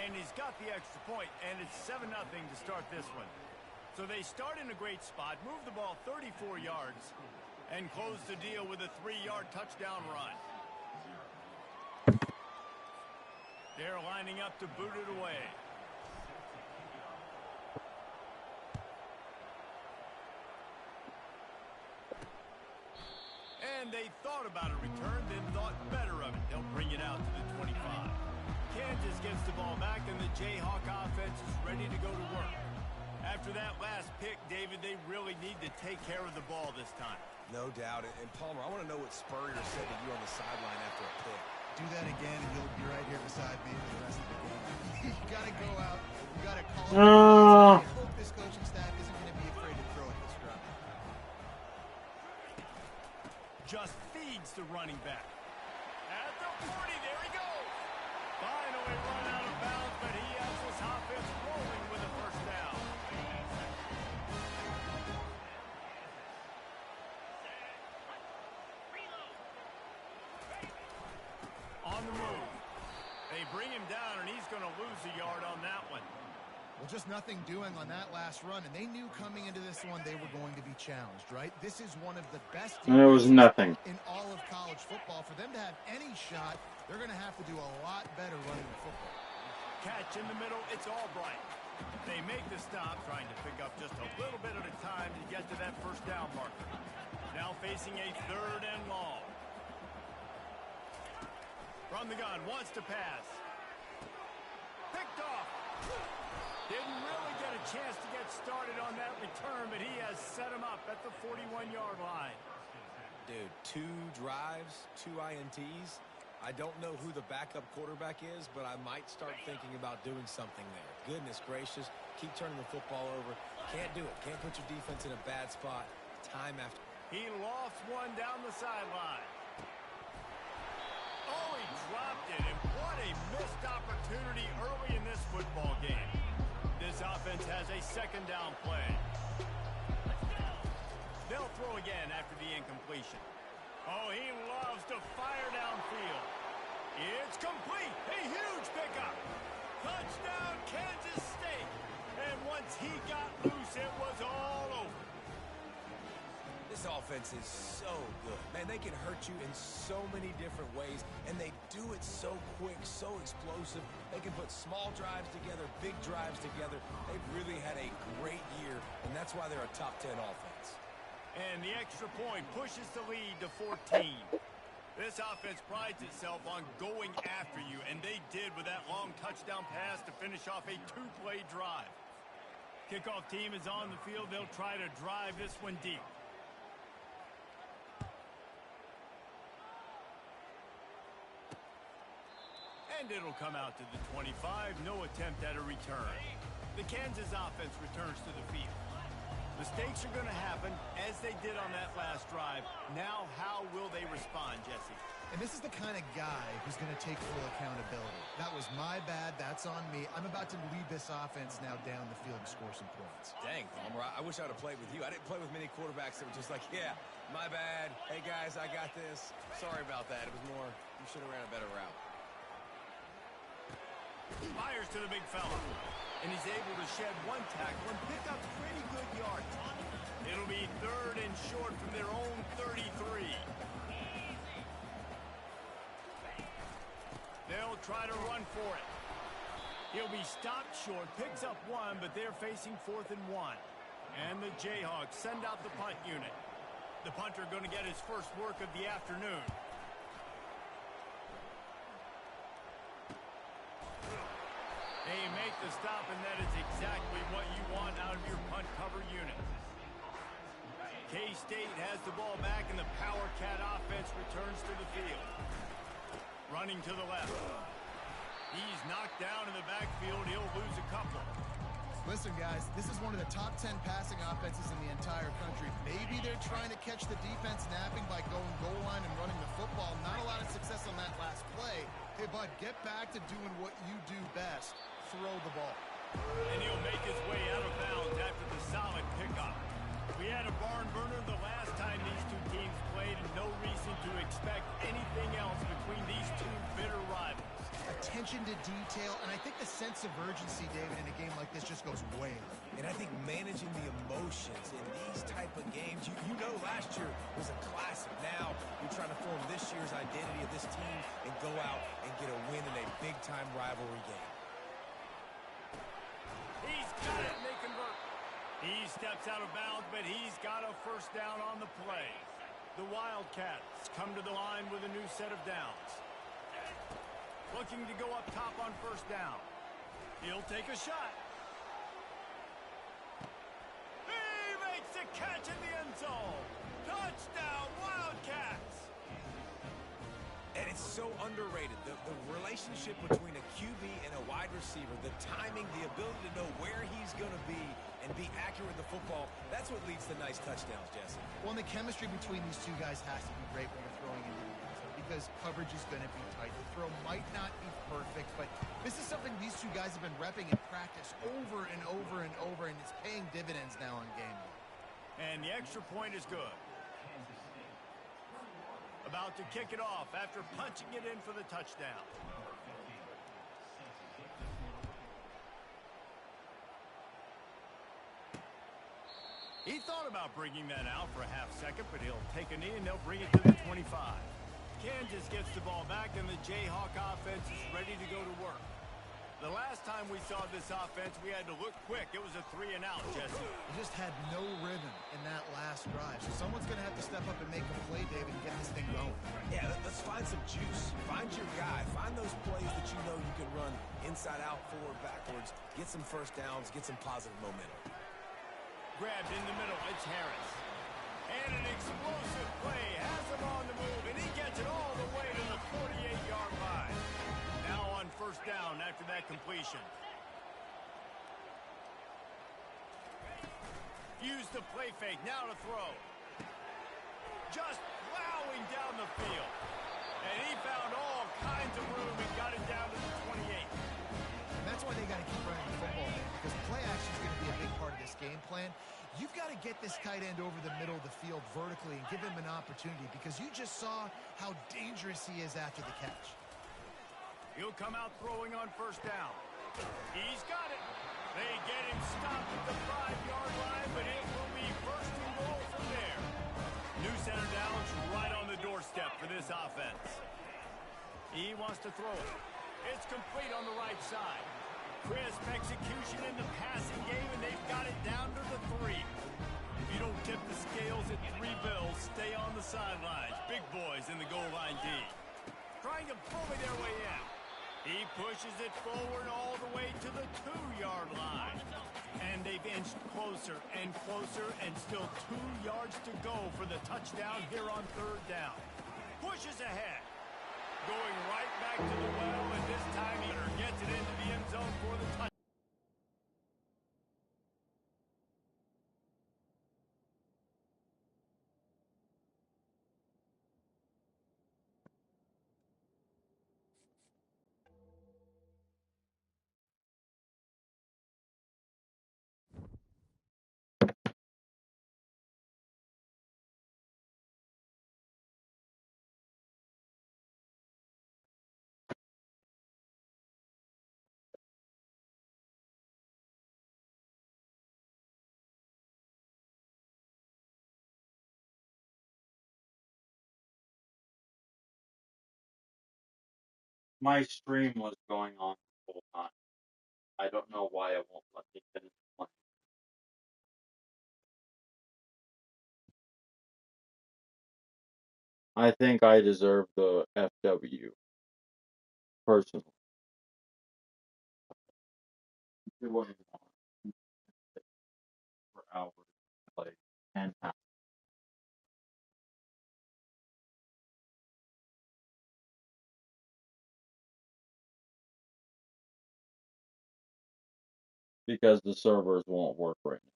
And he's got the extra point, and it's 7-0 to start this one. So they start in a great spot, move the ball 34 yards, and close the deal with a 3-yard touchdown run. They're lining up to boot it away. And they thought about a return, then thought better of it. They'll bring it out to the 25. Kansas gets the ball back, and the Jayhawk offense is ready to go to work. After that last pick, David, they really need to take care of the ball this time. No doubt. And Palmer, I want to know what Spurrier said to you on the sideline after a pick. Do that again, and you'll be right here beside me for the rest of the game. You got to go out. You got to call it. I hope this coaching staff isn't going to be afraid to throw it this drive. Just feeds the running back. And they'll 40, there he goes. Finally run out of bounds, but he has his offense rolling with a first down. On the move. They bring him down, and he's going to lose a yard on that one. Well, just nothing doing on that last run, and they knew coming into this one they were going to be challenged, right? This is one of the best There was nothing in all of college football. For them to have any shot, they're going to have to do a lot better running the football. Catch in the middle, it's Albright. They make the stop, trying to pick up just a little bit at a time to get to that first down marker. Now facing a 3rd and long. From the gun, wants to pass. Picked off. Didn't really get a chance to get started on that return, but he has set him up at the 41-yard line. Dude, 2 drives, 2 INTs. I don't know who the backup quarterback is, but I might start thinking about doing something there. Goodness gracious, keep turning the football over. Can't do it. Can't put your defense in a bad spot time after. He lofts one down the sideline. Oh, he dropped it, and what a missed opportunity early in this football game. This offense has a 2nd down play. They'll throw again after the incompletion. Oh, he loves to fire downfield. It's complete. A huge pickup. Touchdown, Kansas State. And once he got loose, it was all over. This offense is so good. Man, they can hurt you in so many different ways, and they do it so quick, so explosive. They can put small drives together, big drives together. They've really had a great year, and that's why they're a top 10 offense. And the extra point pushes the lead to 14. This offense prides itself on going after you, and they did with that long touchdown pass to finish off a 2-play drive. Kickoff team is on the field. They'll try to drive this one deep. And it'll come out to the 25. No attempt at a return. The Kansas offense returns to the field. Mistakes are going to happen, as they did on that last drive. Now, how will they respond, Jesse? And this is the kind of guy who's going to take full accountability. That was my bad. That's on me. I'm about to lead this offense now down the field and score some points. Dang, Palmer, I wish I would have played with you. I didn't play with many quarterbacks that were just like, yeah, my bad. Hey, guys, I got this. Sorry about that. It was more, you should have ran a better route. Fires to the big fella. And he's able to shed one tackle and pick up pretty good yards. It'll be 3rd and short from their own 33. They'll try to run for it. He'll be stopped short, picks up 1, but they're facing 4th and 1. And the Jayhawks send out the punt unit. The punter going to get his first work of the afternoon. They make the stop, and that is exactly what you want out of your punt cover unit. K-State has the ball back, and the Power Cat offense returns to the field. Running to the left. He's knocked down in the backfield. He'll lose a couple. Listen, guys, this is one of the top 10 passing offenses in the entire country. Maybe they're trying to catch the defense napping by going goal line and running the football. Not a lot of success on that last play. Hey, bud, get back to doing what you do best. Throw the ball. And he'll make his way out of bounds after the solid pickup. We had a barn burner the last time these two teams played, and no reason to expect anything else between these two bitter rivals. Attention to detail, and I think the sense of urgency, David, in a game like this just goes way up. And I think managing the emotions in these type of games, you know last year was a classic. Now you're trying to form this year's identity of this team and go out and get a win in a big-time rivalry game. He's got it, and they convert. He steps out of bounds, but he's got a first down on the play. The Wildcats come to the line with a new set of downs. Looking to go up top on first down. He'll take a shot. He makes a catch in the end zone. Touchdown, Wildcats. And it's so underrated. The relationship between a QB and a wide receiver, the timing, the ability to know where he's going to be and be accurate with the football, that's what leads to nice touchdowns, Jesse. Well, and the chemistry between these two guys has to be great when they're throwing into the end zone. because coverage is going to be tight. The throw might not be perfect, but this is something these two guys have been repping in practice over and over and over, and it's paying dividends now on game day. And the extra point is good. About to kick it off after punching it in for the touchdown. He thought about bringing that out for a half second, but he'll take a knee and they'll bring it to the 25. Kansas gets the ball back and the Jayhawk offense is ready to go to work. The last time we saw this offense, we had to look quick. It was a 3-and-out, Jesse. They just had no rhythm in that last drive. So someone's going to have to step up and make a play, David, and get this thing going. Yeah, let's find some juice. Find your guy. Find those plays that you know you can run inside out, forward, backwards. Get some first downs. Get some positive momentum. Grabbed in the middle. It's Harris. And an explosive play. Has him on the move, and he gets it all the way to the 48-yard line. Now on first down after that completion. Use the play fake. Now to throw. Just plowing down the field. And he found all kinds of room and got it down to the 28. And that's why they got to keep running the football, man, because play action is going to be a big part of this game plan. You've got to get this tight end over the middle of the field vertically and give him an opportunity, because you just saw how dangerous he is after the catch. He'll come out throwing on first down. He's got it. They get him stopped at the 5-yard line, but it will be first and goal from there. New center down's right on the doorstep for this offense. He wants to throw it. It's complete on the right side. Crisp execution in the passing game, and they've got it down to the 3. If you don't tip the scales at 3 bills, stay on the sidelines. Big boys in the goal line D. Trying to bully their way in. He pushes it forward all the way to the 2-yard line. And they've inched closer and closer, and still 2 yards to go for the touchdown here on third down. Pushes ahead. Going right back to the well, and this time he gets it into the end zone for the touchdown. My stream was going on the whole time. I don't know why it won't let me finish playing. I think I deserve the FW, personally. It wasn't on for hours, like 10 hours. Because the servers won't work right now.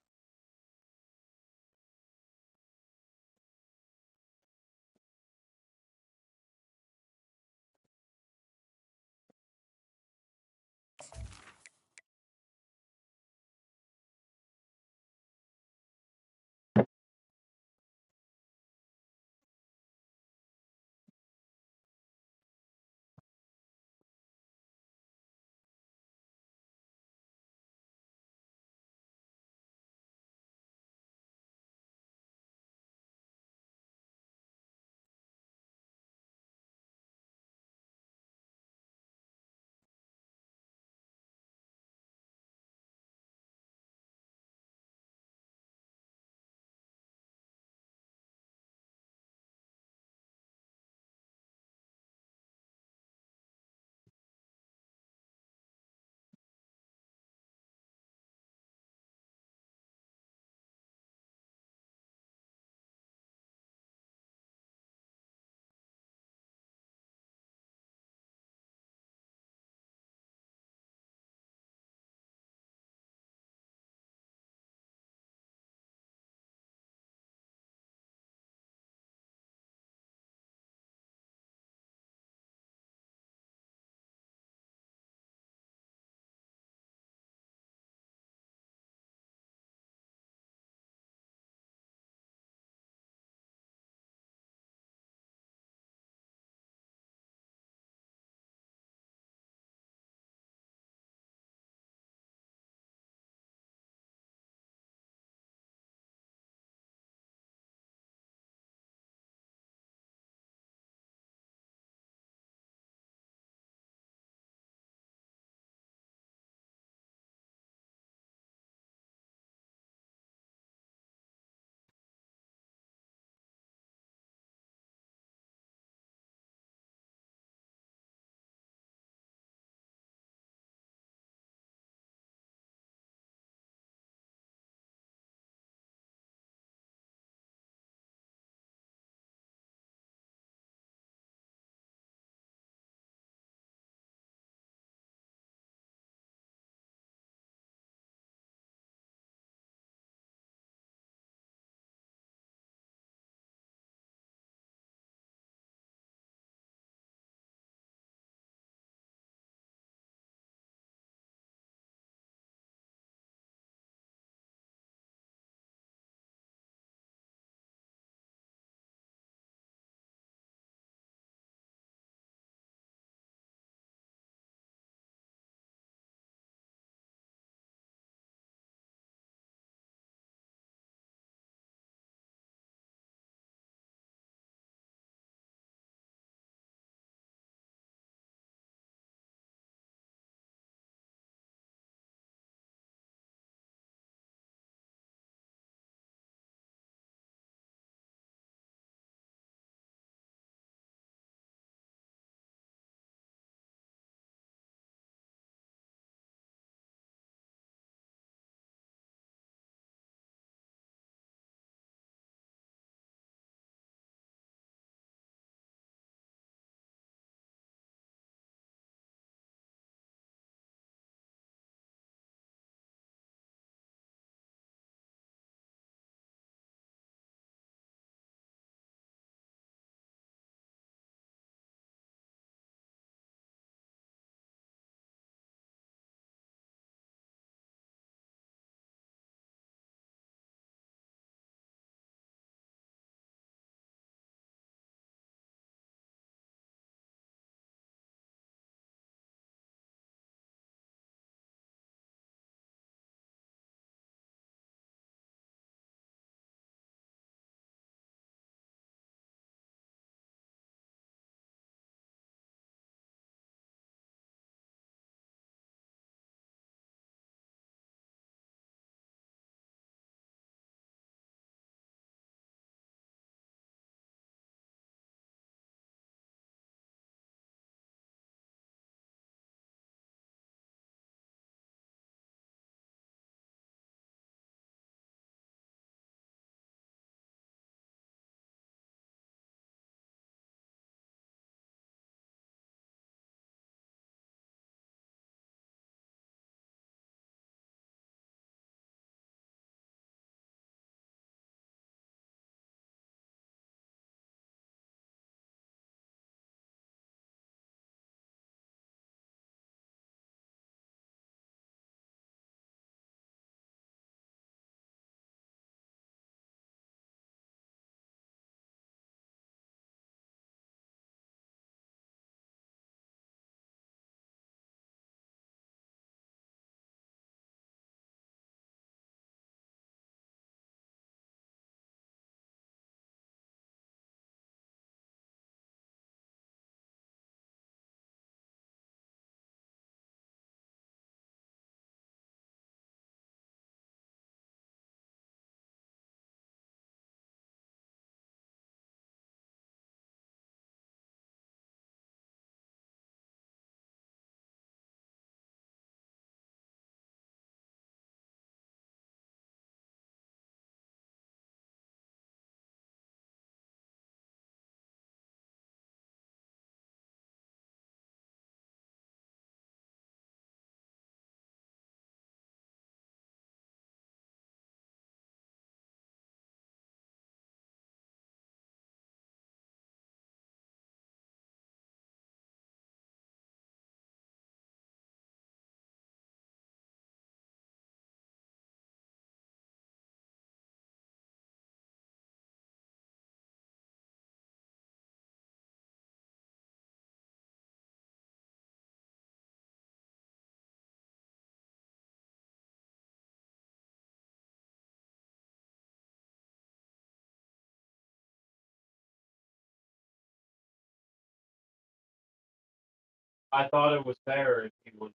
I thought it was fair if he was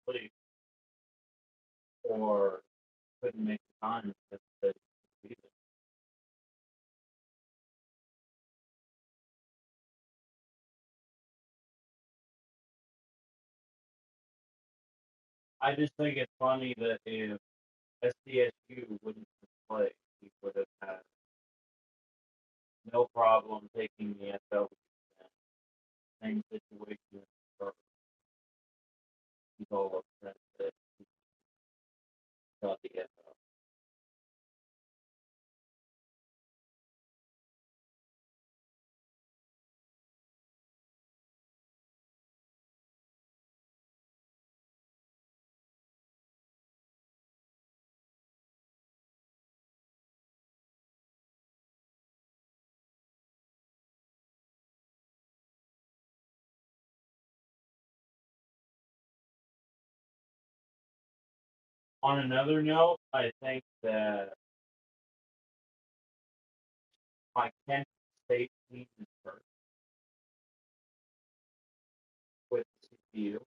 asleep or couldn't make the time that he could. I just think it's funny that if SDSU wouldn't have played, he would have had no problem taking the FL same situation for he's all upset that he got the FL. On another note, I think that my Kent State team is first with CPU.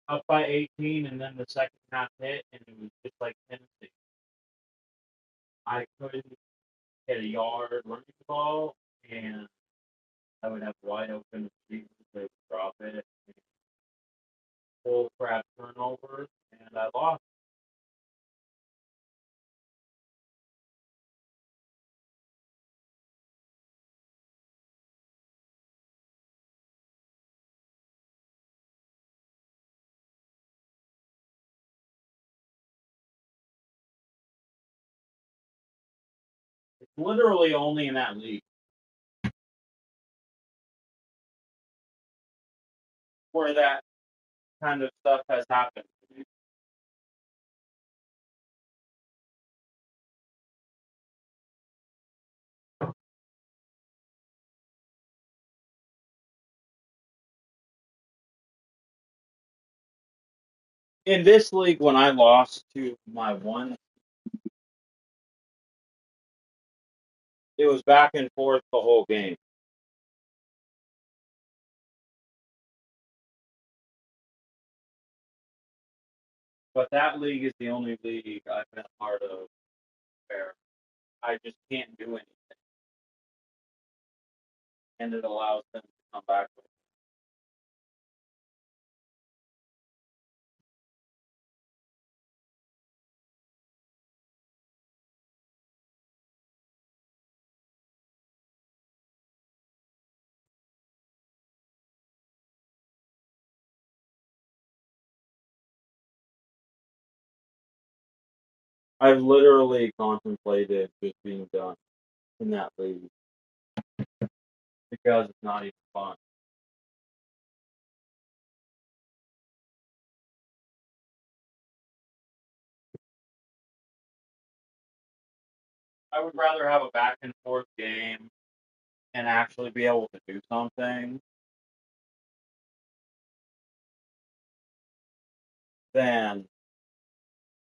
Up by 18, and then the second half hit, and it was just like Tennessee. I couldn't get a yard running the ball, and I would have wide open receivers. They would drop it, and full crap turnovers, and I lost. It's literally only in that league where that kind of stuff has happened. In this league, when I lost to my one, it was back and forth the whole game. But that league is the only league I've been a part of where I just can't do anything, and it allows them to come back with. I've literally contemplated just being done in that league because it's not even fun. I would rather have a back and forth game and actually be able to do something than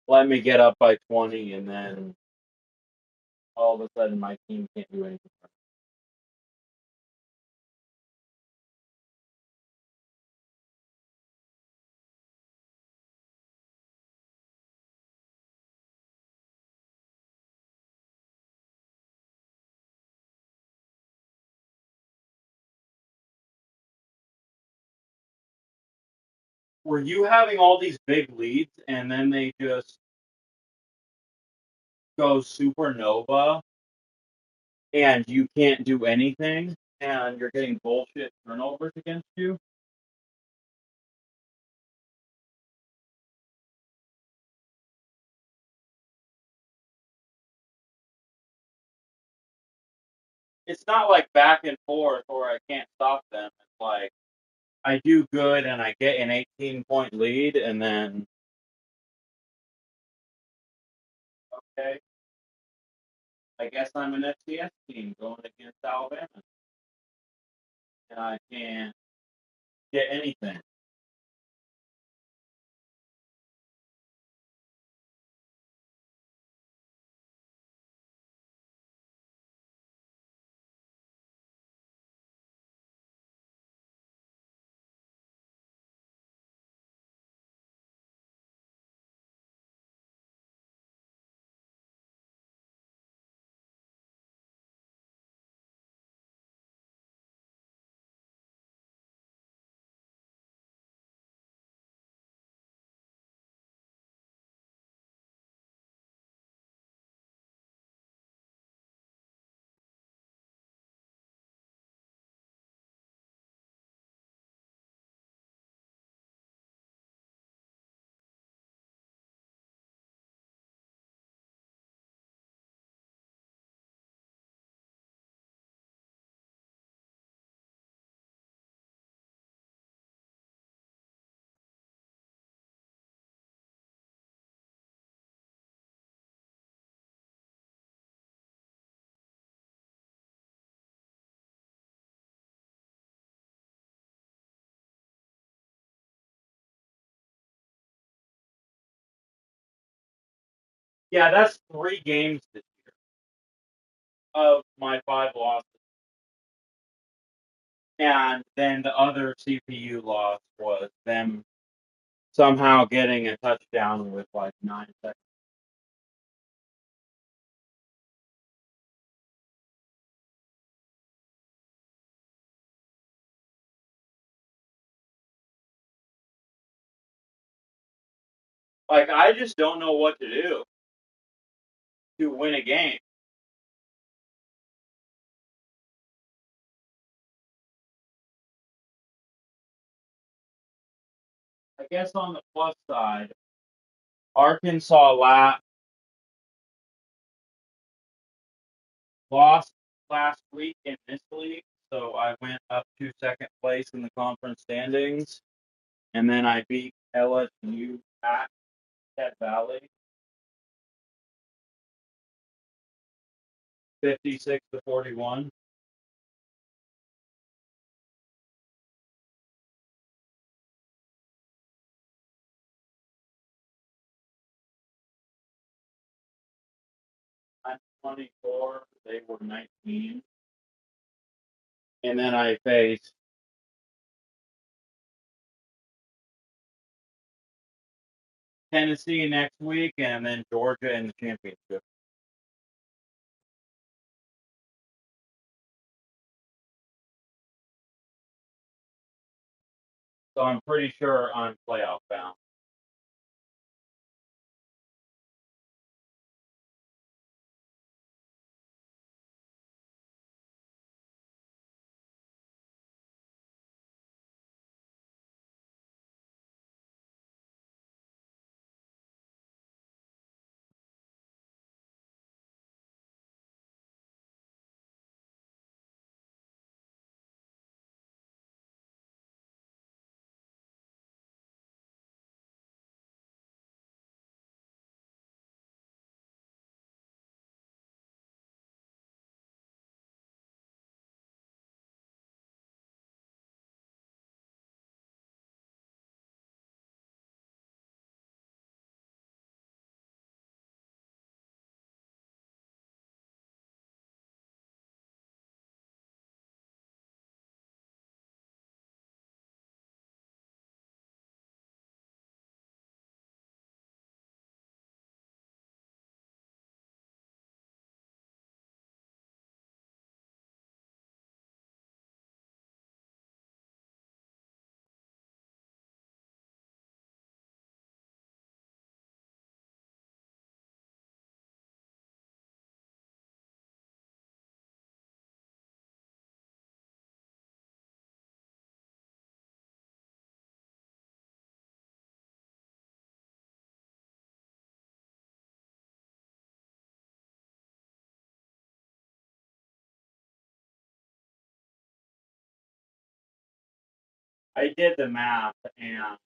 let me get up by 20 and then all of a sudden my team can't do anything. were you having all these big leads and then they just go supernova and you can't do anything and you're getting bullshit turnovers against you? It's not like back and forth or I can't stop them. It's like I do good and I get an 18-point lead and then okay, I guess I'm an FCS team going against Alabama and I can't get anything. Yeah, that's 3 games this year of my 5 losses. And then the other CPU loss was them somehow getting a touchdown with like 9 seconds. Like I just don't know what to do to win a game. I guess on the plus side, Arkansas lost last week in this league, so I went up to second place in the conference standings, and then I beat LSU at Ted Valley, 56-41. I'm 24. They were 19, and then I faced Tennessee next week, and then Georgia in the championship. So I'm pretty sure I'm playoff bound. I did the math, and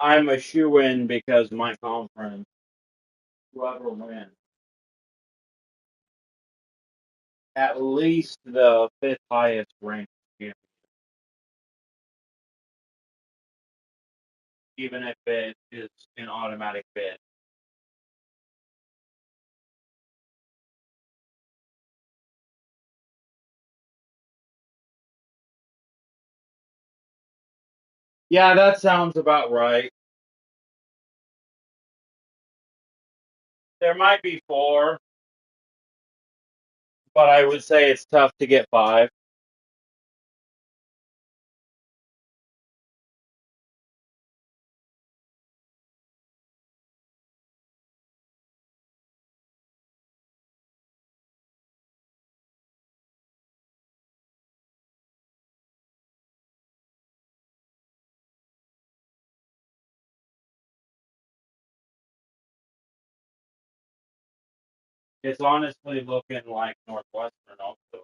I'm a shoe-in because my conference, whoever wins, at least the fifth highest ranked champion, even if it is an automatic bid. Yeah, that sounds about right. There might be four, but I would say it's tough to get five. It's honestly looking like Northwestern also.